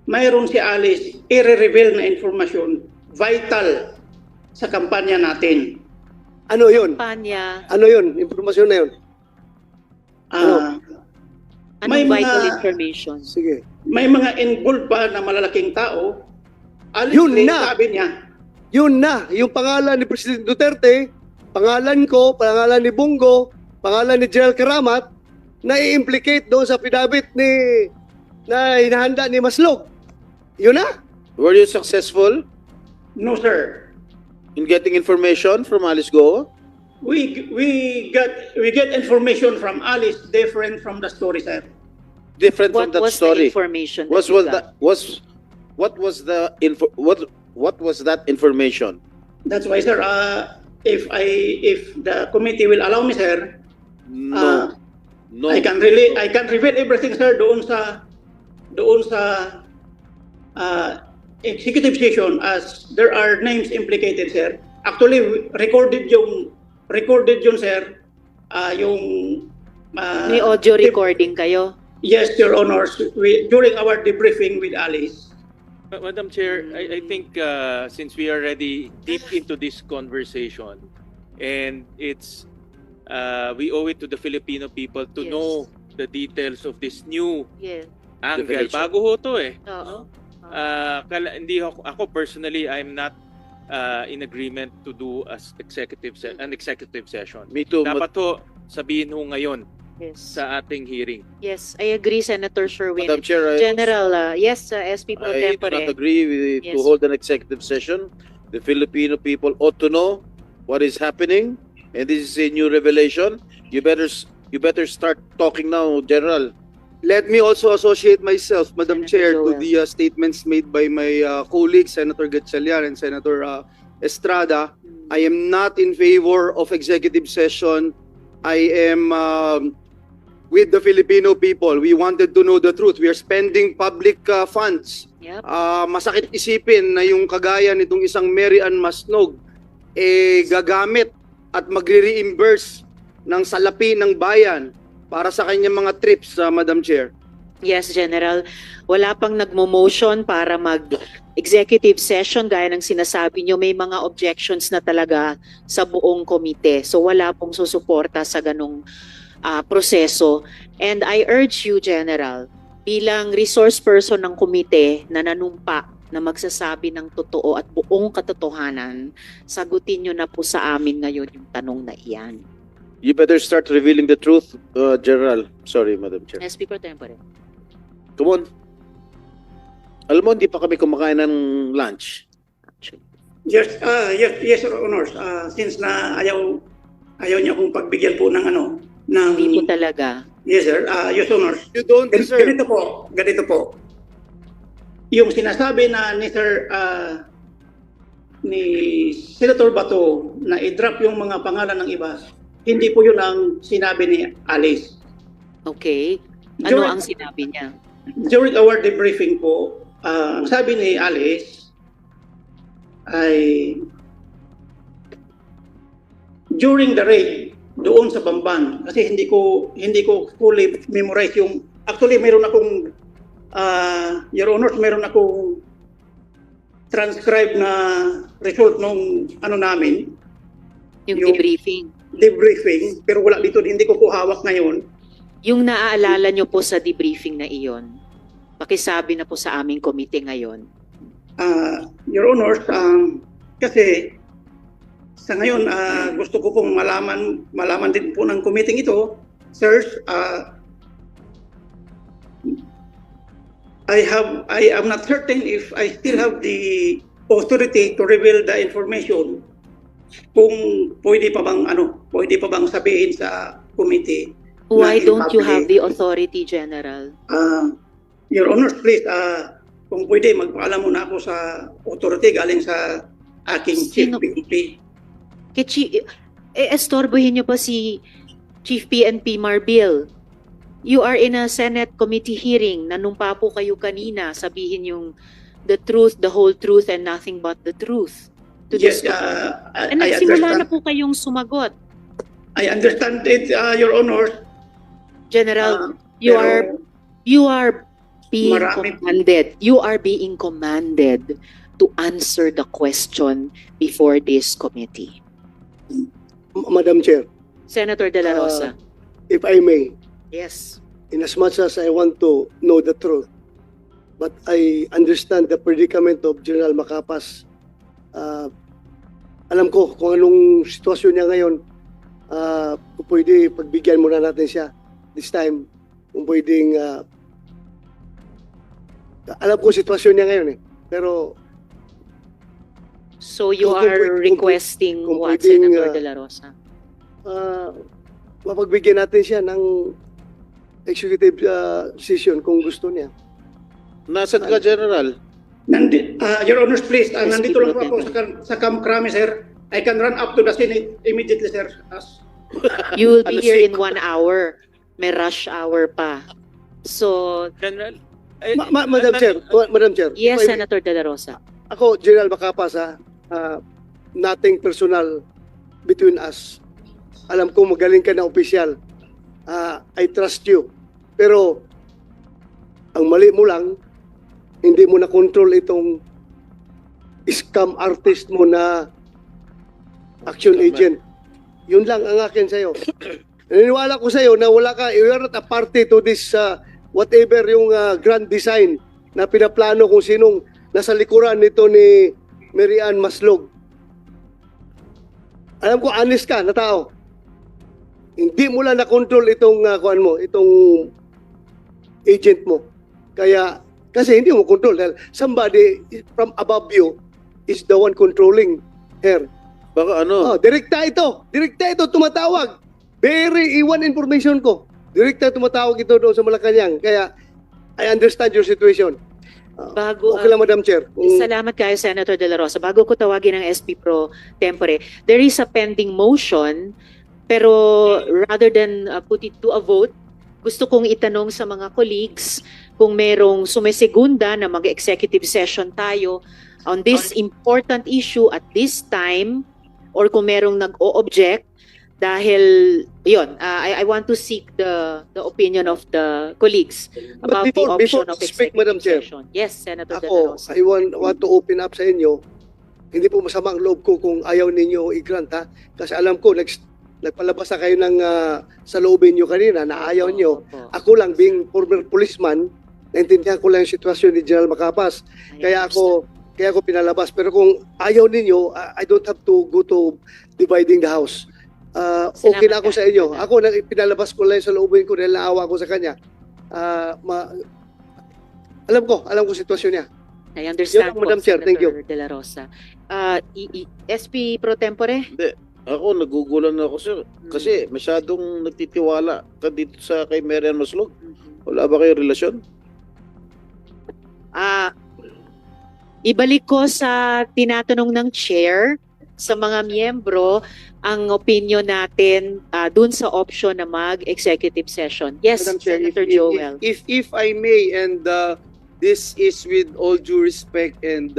mayroon si Alice i-reveal na informasyon vital sa kampanya natin. Ano yun? Panya, Ano yun? Impormasyon na yun? anong May vital mga- information? Sige. May mga involved pa na malalaking tao. Alice Yun Ray, na! sabi niya, Yun na, yung pangalan ni President Duterte, pangalan ko, pangalan ni Bungo, pangalan ni General Karamat, na i-implicate doon sa pinabit na hinahanda ni Maslog. Yun na. Were you successful no sir. in getting information from Alice Go? We get information from Alice different from the story, sir. Different What from that was the story. information What that you was got? that? What was that information? That's why, sir, if the committee will allow me, sir, No. No. I can reveal everything, sir, doon sa executive session as there are names implicated, sir. Actually, recorded yun, sir, yung May audio recording kayo? Yes, Your Honors, during our debriefing with Alice. Madam Chair, I think since we are already deep into this conversation, and it's we owe it to the Filipino people to Yes. know the details of this new Yes. angle. Revelation. Bago ho to eh. Oo. Hindi ako personally, I'm not in agreement to do an executive session. Me too. Dapat ho sabihin ho ngayon Yes. sa ating hearing. Yes, I agree, Senator Sherwin. Madam Chair, General, yes, SP Pro I do not Tempore. agree to Yes. hold an executive session. The Filipino people ought to know what is happening, and this is a new revelation. You better start talking now, General. Let me also associate myself, Madam Senator Chair, to Joel. the statements made by my colleagues, Senator Gatchalian and Senator Estrada. I am not in favor of executive session. I am with the Filipino people. We wanted to know the truth. We are spending public funds. Yep. Masakit isipin na yung kagaya nitong isang Mary Ann Masnog gagamit at magre-reimburse ng salapi ng bayan para sa kanyang mga trips, Madam Chair. Yes, General. Wala pang nagmo-motion para mag-executive session gaya ng sinasabi nyo. May mga objections na talaga sa buong komite. So wala pong susuporta sa ganong proseso. And I urge you, General, bilang resource person ng komite na nanumpa na magsasabi ng totoo at buong katotohanan, sagutin nyo na po sa amin ngayon yung tanong na iyan. You better start revealing the truth, General. Sorry, Madam Chair. SP Pro Tempore. Come on. Alam mo, hindi pa kami kumakain ng lunch. Yes, Your Honors. Since na ayaw niya akong pagbigyan po ng Hindi po talaga. Yes, sir. Your Honors. You don't deserve. Ganito po. Yung sinasabi na ni Senator Bato na i-drop yung mga pangalan ng iba, hindi po yun ang sinabi ni Alice. Okay. Ano During- ang sinabi niya? During our debriefing po, ang sabi ni Alice ay during the raid doon sa Bamban, kasi hindi ko fully memorize yung, actually meron akong Your Honors, meron akong transcribe na result nung ano namin, Yung Yung- debriefing. debriefing, pero wala dito, hindi ko po hawak ngayon. Yung naaalala nyo po sa debriefing na iyon, pakisabi na po sa aming komite ngayon. Your Honors, kasi sa ngayon, gusto ko pong malaman din po ng committee ito, sirs, I am not certain if I still have the authority to reveal the information kung pwede pa bang sabihin sa committee. Why na don't you in-public. have the authority, General? Your Honors, please, kung pwede, magpaalam muna ako sa authority galing sa aking Chief Sino? PNP. Estorbohin nyo pa si Chief PNP Marbil. You are in a Senate committee hearing. Nanumpa po kayo kanina. Sabihin yung the truth, the whole truth, and nothing but the truth. To Yes, this I nagsimula na understand. po kayong sumagot. I understand it, Your Honors. General, Pero you are being Marami- commanded. You are being commanded to answer the question before this committee. Madam Chair, Senator De La Rosa. if I may, Yes. in as much as I want to know the truth, but I understand the predicament of General Macapas. Alam ko kung anong sitwasyon niya ngayon. Kung pwede, pagbigyan muna natin siya this time. Kung pwedeng, alam ko sitwasyon niya ngayon eh. Pero So you Kung are pwede- requesting kung what, pwedeng, Senator De La Rosa? mapagbigyan natin siya ng executive decision kung gusto niya. Nasaan ka, General? Your Honors, please, Yes, nandito lang po ako sa Camp Crame, sir. I can run up to the Senate immediately, sir. You will be Alas here in 5. 1 hour. May rush hour pa. So, General, Madam Chair, Madam Chair. yes, if I- Senator De La Rosa. Ako, General Macapas, nothing personal between us. Alam ko magaling ka na opisyal. I trust you. Pero, ang mali mo lang, hindi mo na-control itong scam artist mo na action Tama. agent. Yun lang ang akin sa'yo. Naniniwala ko sa'yo na wala ka, you are not a party to this whatever yung grand design na pinaplano kung sinong nasa likuran nito ni Mary Ann Maslog. Alam ko, honest ka na tao. Hindi mo lang na-control itong itong agent mo. Kasi hindi mo control dahil somebody from above you is the one controlling her. Baka ano? Direkta ito tumatawag. Very iwan information ko. Direkta tumatawag ito doon sa Malacanang. Kaya I understand your situation. Bago, Okay lang, Madam Chair. Salamat kayo, Senator De La Rosa. Bago ko tawagin ang SP Pro Tempore, there is a pending motion, pero rather than put it to a vote, gusto kong itanong sa mga colleagues kung merong sumisegunda na mag-executive session tayo on this important issue at this time, or kung merong nag-o-object dahil, yun, I want to seek the opinion of the colleagues about the before option of to speak, Madam executive Chair, session. Yes, Senator De La ako, Rosa. I want to open up sa inyo. Hindi po masama ang loob ko kung ayaw ninyo i-grant, ha? Kasi alam ko, nagpalabas na kayo ng sa loobin nyo kanina na ayaw nyo. Opo. Ako lang, being former policeman, naintindihan ko lang yung sitwasyon ni General Macapas. Kaya ako pinalabas. Pero kung ayaw ninyo, I don't have to go to dividing the house. Okay na ako sa inyo. Ako, pinalabas ko lang sa loobin ko dahil naawa ko sa kanya. Alam ko sitwasyon niya. I understand Yun lang, Madam Chair. Thank you. Senator De La Rosa. SP Pro Tempore? Ako, nagugulan na ako, sir. Kasi masyadong nagtitiwala ka dito sa kay Mary Ann Maslog. Wala ba kayo relasyon? Ibalik ko sa tinatanong ng chair sa mga miyembro ang opinion natin dun sa option na mag-executive session. Yes, Madam Chair, Senator Joel. if I may, and this is with all due respect, and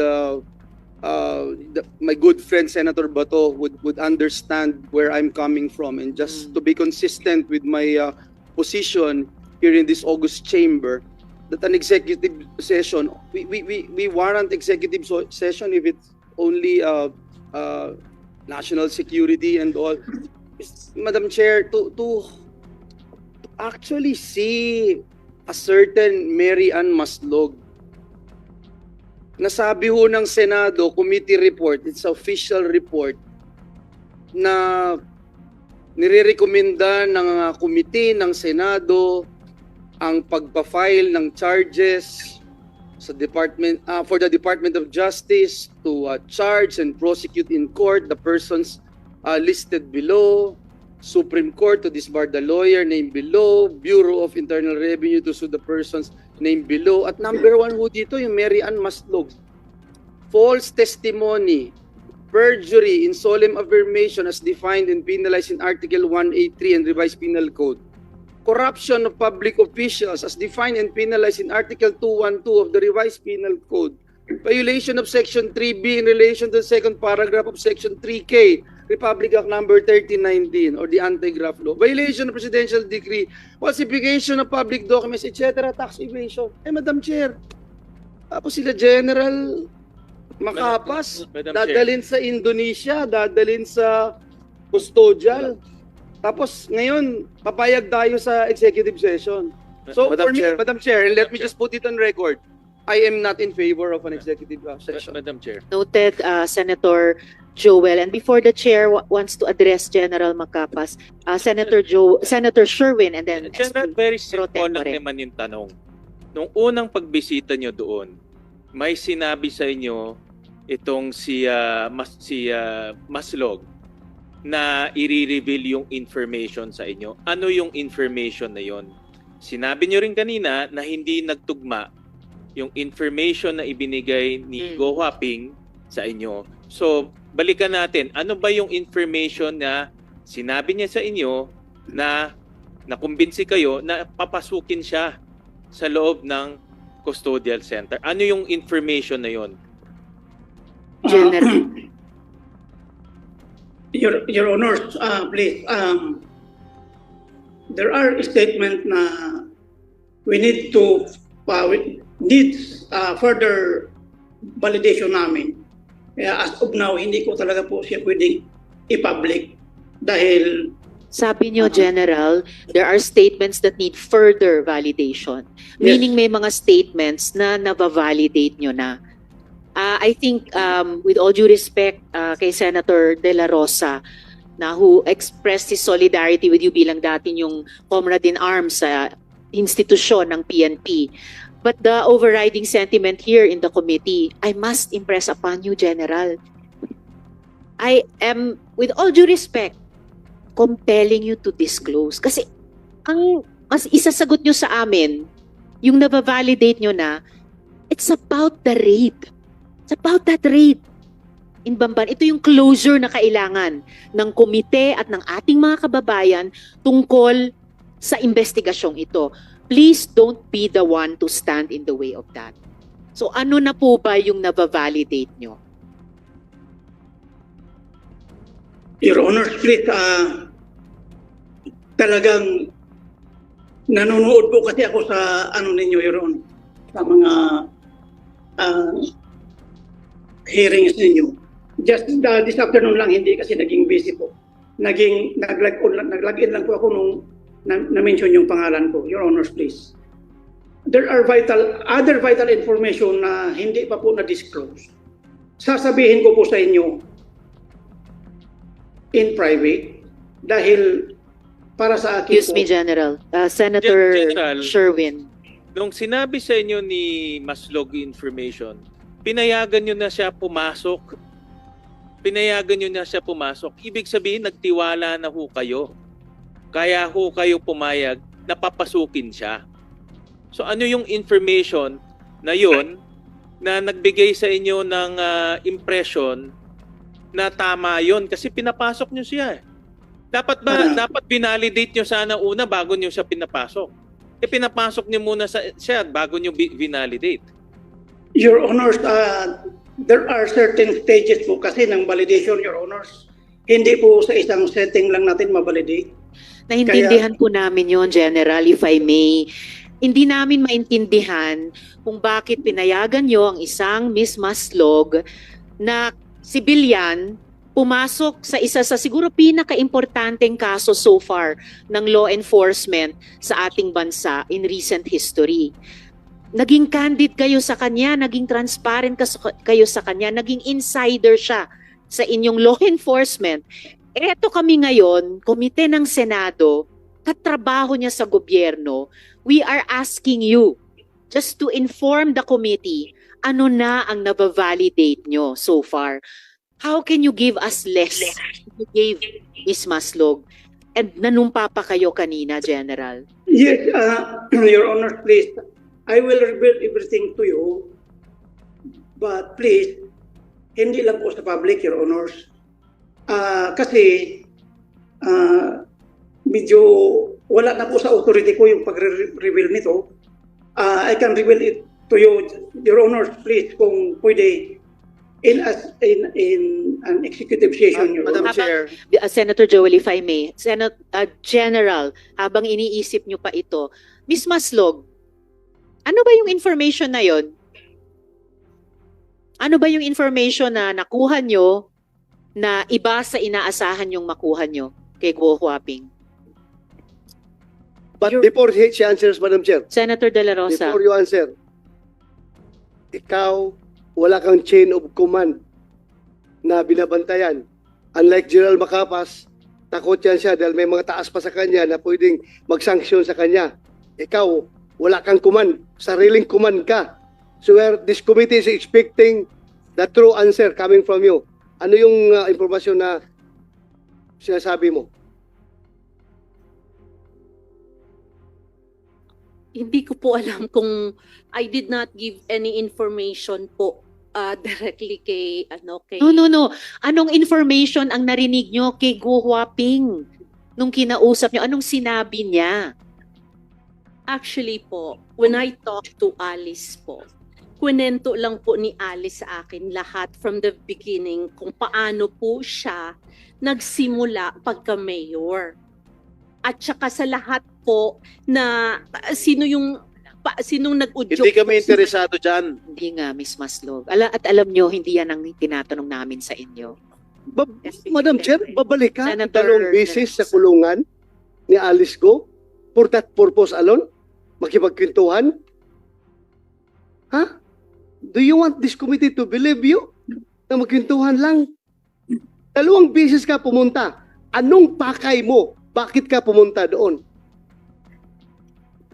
my good friend Senator Bato would understand where I'm coming from, and just to be consistent with my position here in this August chamber, that an executive session, we warrant executive session if it's only national security and all. Madam Chair, to actually see a certain Mary Ann Maslog, nasabi ho ng Senado committee report, it's official report, na nirerekomenda ng committee ng Senado ang pagpa-file ng charges sa Department for the Department of Justice to charge and prosecute in court the persons listed below, Supreme Court to disbar the lawyer named below, Bureau of Internal Revenue to sue the persons named below. At number 1 ho dito yung Mary Ann Maslog. False testimony, perjury in solemn affirmation as defined and penalized in Article 183 and Revised Penal Code. Corruption of public officials as defined and penalized in Article 212 of the Revised Penal Code. Violation of Section 3B in relation to the second paragraph of Section 3K, Republic Act Number 1319 or the Anti-Graft Law. Violation of Presidential Decree, falsification of public documents, etc. Tax evasion. Madam Chair, tapos sila General Macapas, Madam dadalhin sa Indonesia, dadalhin sa custodial. Tapos ngayon, papayag tayo sa executive session. So Madam for me, Chair. Madam Chair, and let me Chair. just put it on record, I am not in favor of an executive session. Madam Chair. Noted, Senator Joel. And before the chair wants to address General Macapas, Senator Sherwin, and then General, very Pro simple lang tempore. naman yung tanong. Nung unang pagbisita nyo doon, may sinabi sa inyo itong si Maslog na i-reveal yung information sa inyo. Ano yung information na yon? Sinabi nyo rin kanina na hindi nagtugma yung information na ibinigay ni Go Huaping sa inyo. So, balikan natin. Ano ba yung information na sinabi niya sa inyo na nakumbinsi kayo na papasukin siya sa loob ng custodial center? Ano yung information na yon? General. Your Honor, please, there are statements na we need to further validation namin. Kaya as of now, hindi ko talaga po siya pwedeng i-public dahil Sabi nyo, General, there are statements that need further validation. Meaning may mga statements na nava-validate nyo na. I think, with all due respect kay Senator De La Rosa, na who expressed his solidarity with you bilang dati yung comrade in arms sa institusyon ng PNP. But the overriding sentiment here in the committee, I must impress upon you, General. I am, with all due respect, compelling you to disclose. Kasi ang mas isasagot nyo sa amin, yung nabavalidate nyo na, it's about the raid. It's about that raid in Bamban. Ito yung closure na kailangan ng komite at ng ating mga kababayan tungkol sa investigasyong ito. Please don't be the one to stand in the way of that. So ano na po ba yung nabavalidate nyo? Your Honor, please, talagang nanonood po kasi ako sa ano ninyo, Your Honor, sa mga hearings ninyo. Just this afternoon lang, hindi kasi naging busy po. Nag-log in lang po ako nung na-mention yung pangalan ko. Your Honor, please. There are other vital information na hindi pa po na-disclose. Sasabihin ko po sa inyo in private dahil para sa akin Excuse me, General. Senator General. Sherwin. Nung sinabi sa inyo ni Maslog information, pinayagan nyo na siya pumasok. Pinayagan nyo na siya pumasok. Ibig sabihin, nagtiwala na ho kayo. Kaya ho kayo pumayag na papasukin siya. So ano yung information na yon na nagbigay sa inyo ng impression na tama yon kasi pinapasok nyo siya. Dapat binalidate nyo sana una bago nyo siya pinapasok? Pinapasok nyo muna siya bago nyo binalidate. Your Honors, there are certain stages po kasi ng validation, Your Honors. Hindi po sa isang setting lang natin mabalidate. Naintindihan po namin yon, General, if I may. hindi namin maintindihan kung bakit pinayagan nyo ang isang Miss Maslog na sibilyan pumasok sa isa sa siguro pinaka-importanteng kaso so far ng law enforcement sa ating bansa in recent history. Naging candid kayo sa kanya, naging transparent kayo sa kanya, naging insider siya sa inyong law enforcement. Eto kami ngayon, komite ng Senado, katrabaho niya sa gobyerno, we are asking you just to inform the committee ano na ang nabavalidate nyo so far. How can you give us less than you gave Ms. Maslog? And nanumpa pa kayo kanina, General. Yes, Your Honor, please. I will reveal everything to you. But please, hindi lang po sa public, Your Honors. Kasi medyo wala na po sa authority ko yung pag-reveal nito. I can reveal it to you, Your Honors, please, kung pwede in an executive session, Your Madam Honor. Chair. Senator Joel, if I may. General, habang iniisip nyo pa ito, Ms. Maslog, ano ba yung information na yon? Ano ba yung information na nakuha nyo na iba sa inaasahan yung makuha nyo kay Guo Huaping? But before she answers, Madam Chair, Senator De La Rosa. before you answer, ikaw, wala kang chain of command na binabantayan. Unlike General Macapas, takot yan siya dahil may mga taas pa sa kanya na pwedeng mag-sanction sa kanya. Ikaw, wala kang command. Sariling command ka. So this committee is expecting the true answer coming from you. Ano yung impormasyon na sinasabi mo? Hindi ko po alam kung I did not give any information po directly kay kay No. Anong information ang narinig nyo kay Guo Huaping nung kinausap nyo? Anong sinabi niya? Actually po, when I talked to Alice po, kwento lang po ni Alice sa akin lahat from the beginning kung paano po siya nagsimula pagka-mayor. At saka sa lahat po na sinong nag-udyok. Hindi kami po sa- interesado dyan. Hindi nga, Miss Maslog. At alam nyo, hindi yan ang tinatanong namin sa inyo. Madam Chair, babalik ka Senator dalawang beses De La sa kulungan ni Alice Go for that purpose alone? Makipagkwentuhan? Ha? Do you want this committee to believe you? Na magkwentuhan lang? Dalawang beses ka pumunta. Anong pakay mo? Bakit ka pumunta doon?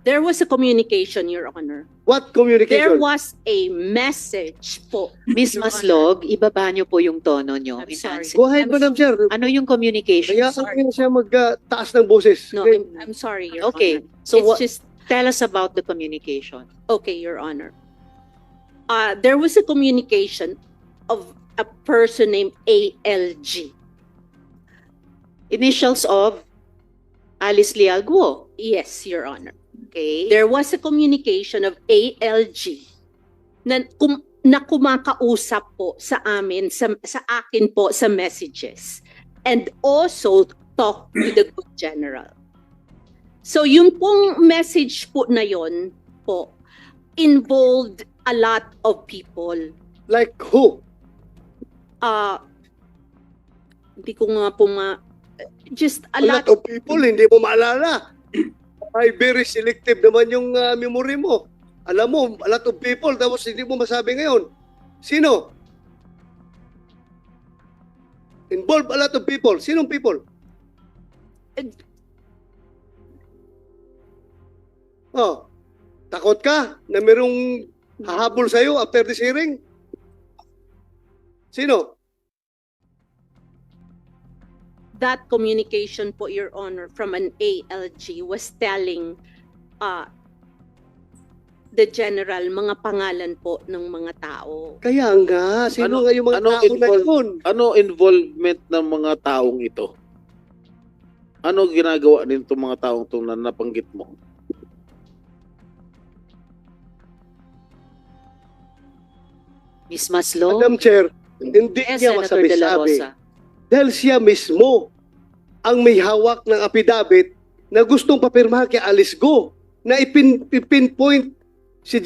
There was a communication, Your Honor. What There communication? was a message po. Miss Your Maslog, ibaba nyo po yung tono nyo. I'm in sorry. answer. Go ahead, Madam Chair. Ano yung communication? Kaya kaya siya magtaas ng boses. No, Okay. I'm sorry, Your Okay, Honor. so It's what, just tell us about the communication. okay, Your Honor. There was a communication of a person named ALG. Initials of Alice Leal Guo. Yes, Your Honor. Okay. There was a communication of ALG na kumakausap po sa amin, sa akin po sa messages. And also talk to the good general. So yung pong message po na yon po involved a lot of people. Like who? Hindi ko nga po just A a lot of people, hindi mo maalala. Ay, very selective naman yung memory mo. Alam mo, a lot of people, tapos hindi mo masabi ngayon. Sino? Involve a lot of people. Sinong people? Oh, takot ka na merong hahabol sa'yo after this hearing? Sino? that communication po, Your Honor, from an ALG was telling the general mga pangalan po ng mga tao. Kaya nga, sino Ano- nga yung mga anong tao na involved? yun? Ano involvement ng mga taong ito? Ano ginagawa din itong mga taong ito na nabanggit mo? Miss Maslow? Madam Chair, hindi Yes, niya Senator De La masabi-sabi. Rosa. Dahil siya mismo ang may hawak ng apidabit na gustong papirmahan kay Alice Go. na ipinpoint si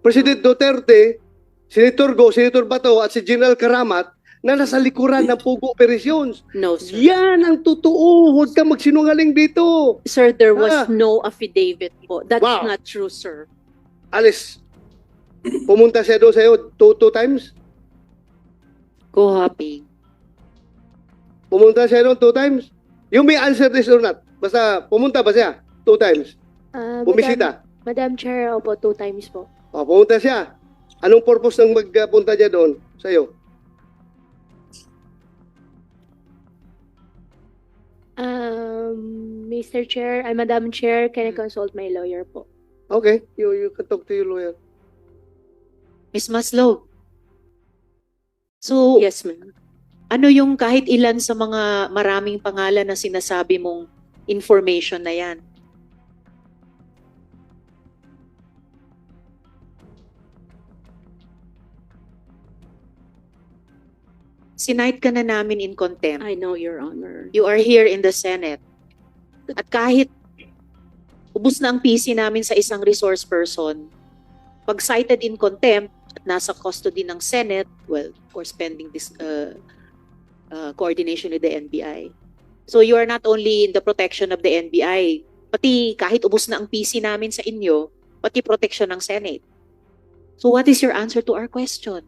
President Duterte, Senator Go, Senator Bato at si General Karamat na nasa likuran ng Pugo Operations. No, sir. Yan ang totoo. Huwag ka magsinungaling dito. Sir, there was Ah. no affidavit po. That's Wow. not true, sir. Alice, pumunta siya doon sa'yo two times? Go hopping. Pumunta siya doon 2 times? You may answer this or not. Basta pumunta ba siya 2 times? Bumisita. Madam Chair, opo, 2 times po. O, pumunta siya. Anong purpose ng magpunta niya doon sa'yo? Mr. Chair, Madam Chair, can I consult my lawyer po? Okay, you can talk to your lawyer. Miss Maslog. So, Yes, ma'am. ano yung kahit ilan sa mga maraming pangalan na sinasabi mong information na yan? Sinight ka na namin in contempt. I know, Your Honor. You are here in the Senate. At kahit ubus na ang PC namin sa isang resource person, pag cited in contempt at nasa custody ng Senate, well, of course, pending this coordination with the NBI. So you are not only in the protection of the NBI, pati kahit ubus na ang PC namin sa inyo, pati protection ng Senate. So what is your answer to our question?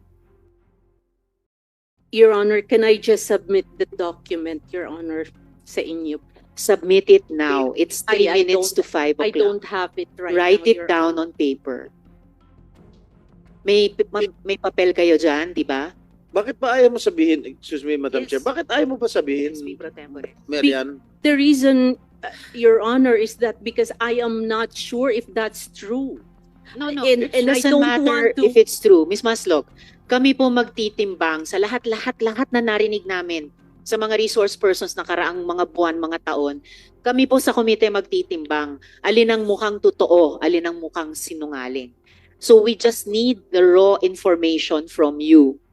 Your Honor, can I just submit the document, Your Honor, sa inyo? Submit it now. It's 3 I minutes to 5 o'clock. I don't have it right Write now, it Your down Honor. on paper. May papel kayo dyan, di ba? Bakit ba ayaw mo sabihin, excuse me, Madam Yes. Chair, bakit ayaw mo pa sabihin, Yes, Pro Tempore. Marian? The reason, Your Honor, is that because I am not sure if that's true. No, And- it and I doesn't don't matter want to- if it's true. Miss Maslog, kami po magtitimbang sa lahat na narinig namin sa mga resource persons na karaang mga buwan, mga taon. Kami po sa komite magtitimbang alin ang mukhang totoo, alin ang mukhang sinungaling. So we just need the raw information from you.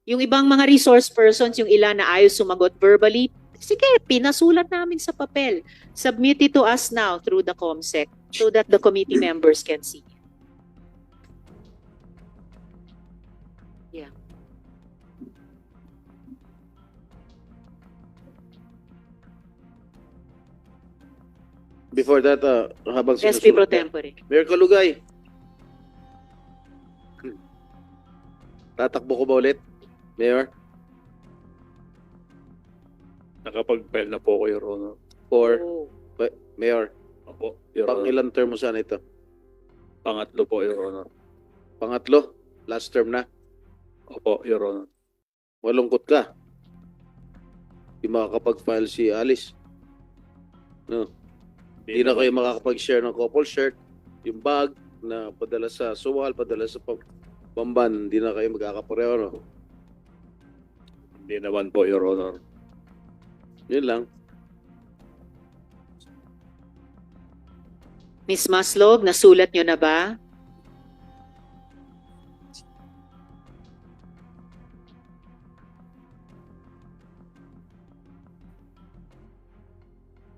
Yung ibang mga resource persons, yung ilan na ayaw sumagot verbally, sige, pinasulat namin sa papel. Submit it to us now through the COMSEC so that the committee members can see. Before that, habang SP Pro sinusulat ka, Tempore. Mayor Kalugay. Tatakbo ko ba ulit? Mayor? Nakapag-file na po ko, Your Honor. Or, Oh. Mayor, Opo, Your pang Honor. ilang term mo sana ito? Pangatlo po, Your Honor. Pangatlo? Last term na? Opo, Your Honor. Malungkot ka. Di makakapag-file si Alice. No. Hindi na kayo makakapag-share ng couple shirt. Yung bag na padala sa Suwal, padala sa Bamban, hindi na kayo magkakapareho, no? Hindi naman po, Your Honor. Yun lang. Miss Maslog, nasulat nyo na ba?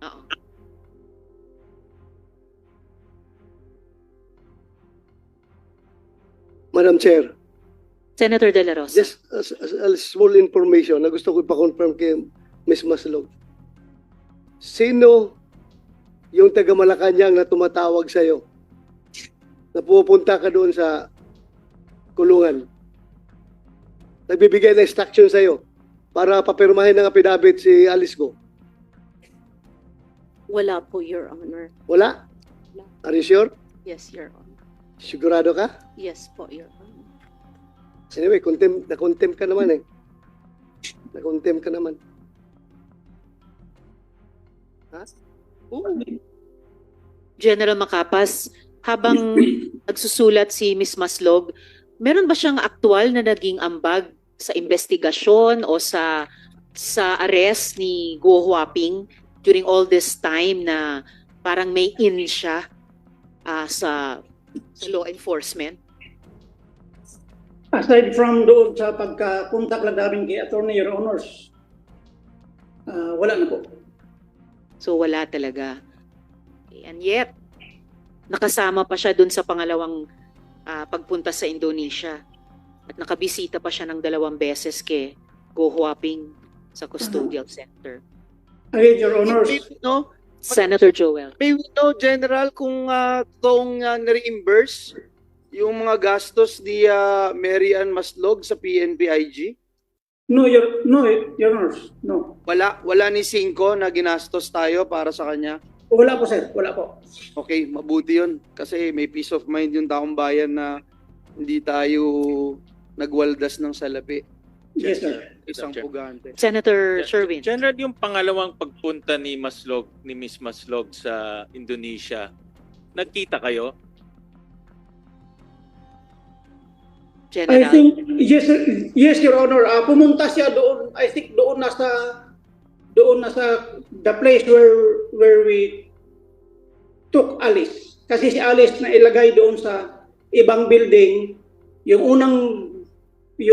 Oo. Madam Chair, Senator De La Rosa. just a small information na gusto ko ipa-confirm kay Ms. Maslog. Sino yung taga Malacanang na tumatawag sa'yo? Na pupunta ka doon sa kulungan? Nagbibigay ng instruction sa'yo para papirmahin ng affidavit si Alice Go? Wala po, Your Honor. Wala? Are you sure? Yes, Your Honor. Sigurado ka? Yes po, Your Honor. Anyway, na-contempt ka naman eh. Na-contempt ka naman. Ha? Oo. General Macapas, habang nagsusulat si Miss Maslog, meron ba siyang aktual na naging ambag sa investigasyon o sa arrest ni Go Huaping during all this time na parang may in siya sa law enforcement? Aside from doon sa pagka-contact lang namin kay Attorney, Your Honors, wala na po. So wala talaga. And yet, nakasama pa siya dun sa pangalawang pagpunta sa Indonesia. At nakabisita pa siya ng 2 beses kay Go Huaping sa custodial center. Again, Your Honors. No? Senator Joel. May we know, General, kung toong na-reimburse yung mga gastos ni Mary Ann Maslog sa PNP-IG? No, Your Honors. No. Wala ni Cinco na ginastos tayo para sa kanya? Wala po, sir. Wala po. Okay, mabuti yun. Kasi may peace of mind yung taong bayan na hindi tayo nagwaldas ng salapi. Yes, sir. Isang pugante. Senator Sherwin. General, yung pangalawang pagpunta ni Miss Maslog sa Indonesia, nagkita kayo? I General. think, yes, Your Honor. Pumunta siya doon, I think doon na sa the place where we took Alice. Kasi si Alice na ilagay doon sa ibang building. Yung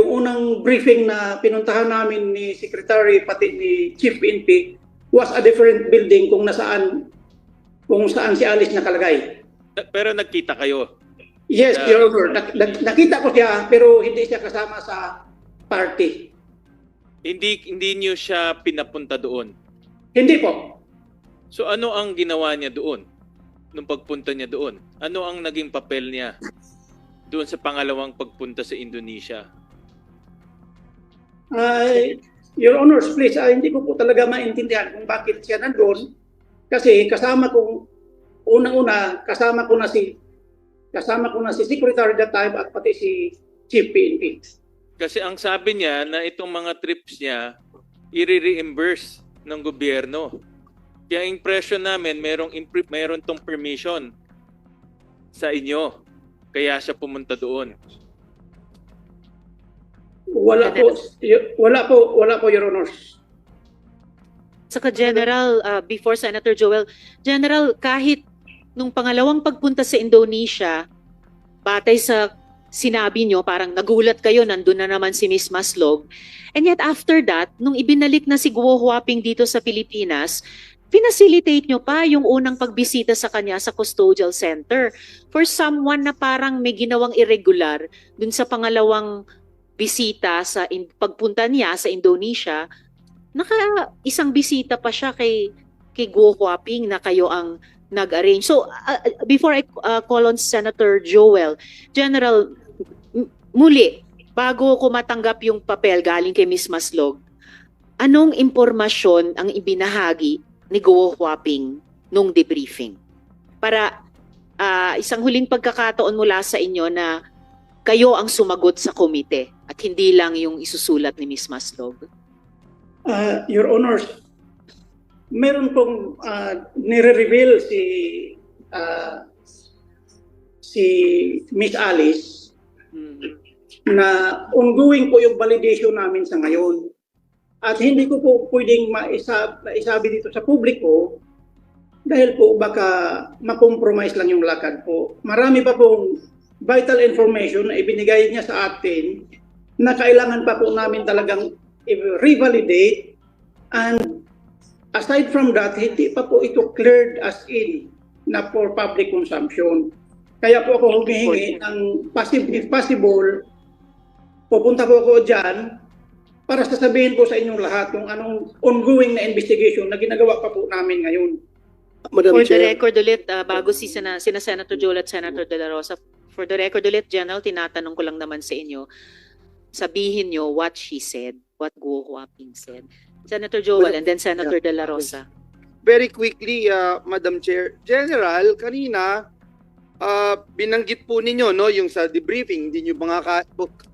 unang briefing na pinuntahan namin ni Secretary pati ni Chief PNP was a different building kung saan si Alice nakalagay. Pero nagkita kayo? Yes, Your Honor. Nakita ko siya pero hindi siya kasama sa party. Hindi niyo siya pinapunta doon? Hindi po. So ano ang ginawa niya doon? Nung pagpunta niya doon? Ano ang naging papel niya doon sa pangalawang pagpunta sa Indonesia? Your Honors, please, hindi ko po talaga maintindihan kung bakit siya nandun. Kasi kasama ko na si Secretary that time at pati si Chief PNP. Kasi ang sabi niya na itong mga trips niya i-reimburse ng gobyerno. Kaya impression namin meron tong permission sa inyo. Kaya siya pumunta doon. Wala po, Your Honors. Saka General, before Senator Joel, General, kahit nung pangalawang pagpunta sa Indonesia, batay sa sinabi nyo, parang nagulat kayo, nandun na naman si Miss Maslog. And yet after that, nung ibinalik na si Guo Huaping dito sa Pilipinas, pinacilitate nyo pa yung unang pagbisita sa kanya sa custodial center. For someone na parang may ginawang irregular dun sa pangalawang bisita sa pagpunta niya sa Indonesia, isang bisita pa siya kay Guo Huaping na kayo ang nag-arrange. So, before I call on Senator Joel, General, muli, bago ko matanggap yung papel galing kay Miss Maslog, anong impormasyon ang ibinahagi ni Guo Huaping nung debriefing? Para isang huling pagkakataon mula sa inyo na kayo ang sumagot sa komite at hindi lang yung isusulat ni Miss Maslog. Your Honors, meron pong nire-reveal si Miss Alice na ongoing po yung validation namin sa ngayon. At hindi ko po pwedeng maisabi dito sa publiko dahil po baka makompromise lang yung lakad po. Marami pa pong vital information na ibinigay niya sa atin na kailangan pa po namin talagang revalidate, and aside from that, hindi pa po ito cleared as in na for public consumption. Kaya po ako humihingi ng if possible, pupunta po ako dyan para sasabihin po sa inyong lahat kung anong ongoing na investigation na ginagawa pa po namin ngayon. Madam For the Chair, record ulit, bago sina Senator Joel at Senator De La Rosa, for the record ulit, General, tinatanong ko lang naman sa inyo, sabihin nyo what she said, what Guo Huaping said. Senator Joel and then Senator De La Rosa. Very quickly, Madam Chair. General, kanina, binanggit po ninyo yung sa debriefing, hindi nyo ba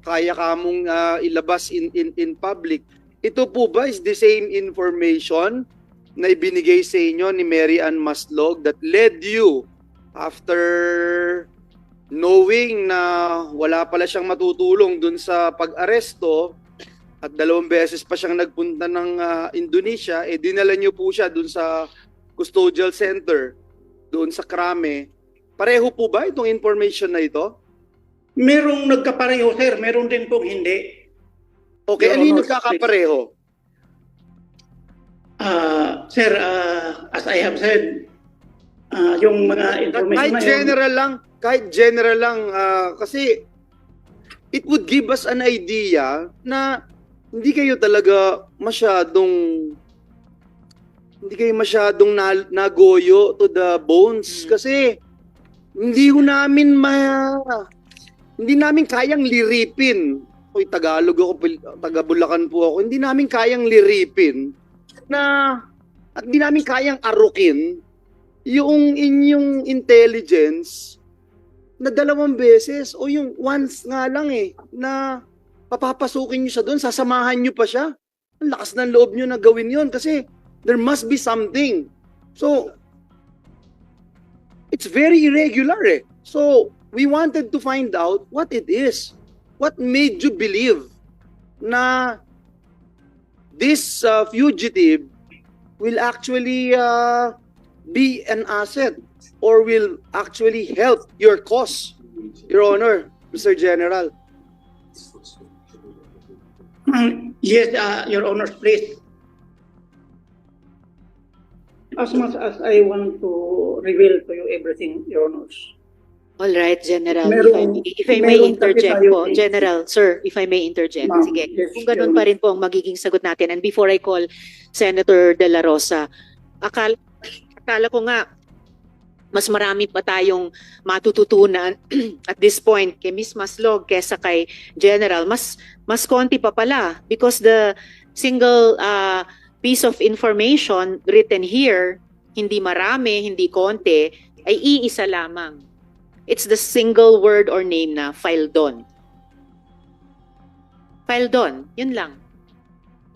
kaya kamong ilabas in public. Ito po ba is the same information na ibinigay sa inyo ni Mary Ann Maslog that led you after knowing na wala pala siyang matutulong dun sa pag-aresto at 2 beses pa siyang nagpunta ng Indonesia, dinala niyo po siya dun sa custodial center, doon sa Krame. Pareho po ba itong information na ito? Merong nagkapareho, sir. Meron din pong hindi. Okay, ano yung nagkakapareho? Sir, as I have said, yung mga information na yun. Kahit general lang, kasi it would give us an idea na hindi kayo masyadong nagoyo to the bones kasi hindi namin kayang liripin. Oy, Tagalog ako, taga Bulacan po ako. Hindi namin kayang liripin at hindi namin kayang arukin yung inyong intelligence na 2 beses o yung once nga lang na papapasukin nyo siya doon, sasamahan nyo pa siya. Ang lakas ng loob nyo na gawin yon kasi there must be something. So, it's very irregular So, we wanted to find out what it is. What made you believe na this fugitive will actually be an asset or will actually help your cause, Your Honor, Mr. General? Yes, Your Honor, please. As much as I want to reveal to you everything, Your Honors. All right, General. Meron- If I may meron interject kasi tayo po, eh. General, sir, if I may interject. Ma'am, Sige. yes, Kung ganun Your pa rin po ang magiging sagot natin. And before I call Senator De La Rosa, akala ko nga mas marami pa tayong matututunan at this point kay Ms. Maslog kesa kay General. Mas konti pa pala because the single piece of information written here, hindi marami, hindi konti, ay iisa lamang. It's the single word or name na Faildon. Faildon, yun lang.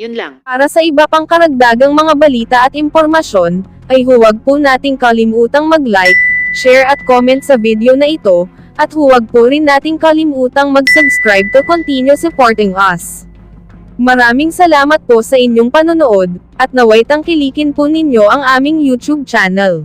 Yun lang. Para sa iba pang karagdagang mga balita at impormasyon, ay huwag po nating kalimutang mag-like, share at comment sa video na ito, at huwag po rin nating kalimutang mag-subscribe to continue supporting us. Maraming salamat po sa inyong panonood, at naway tangkilikin po ninyo ang aming YouTube channel.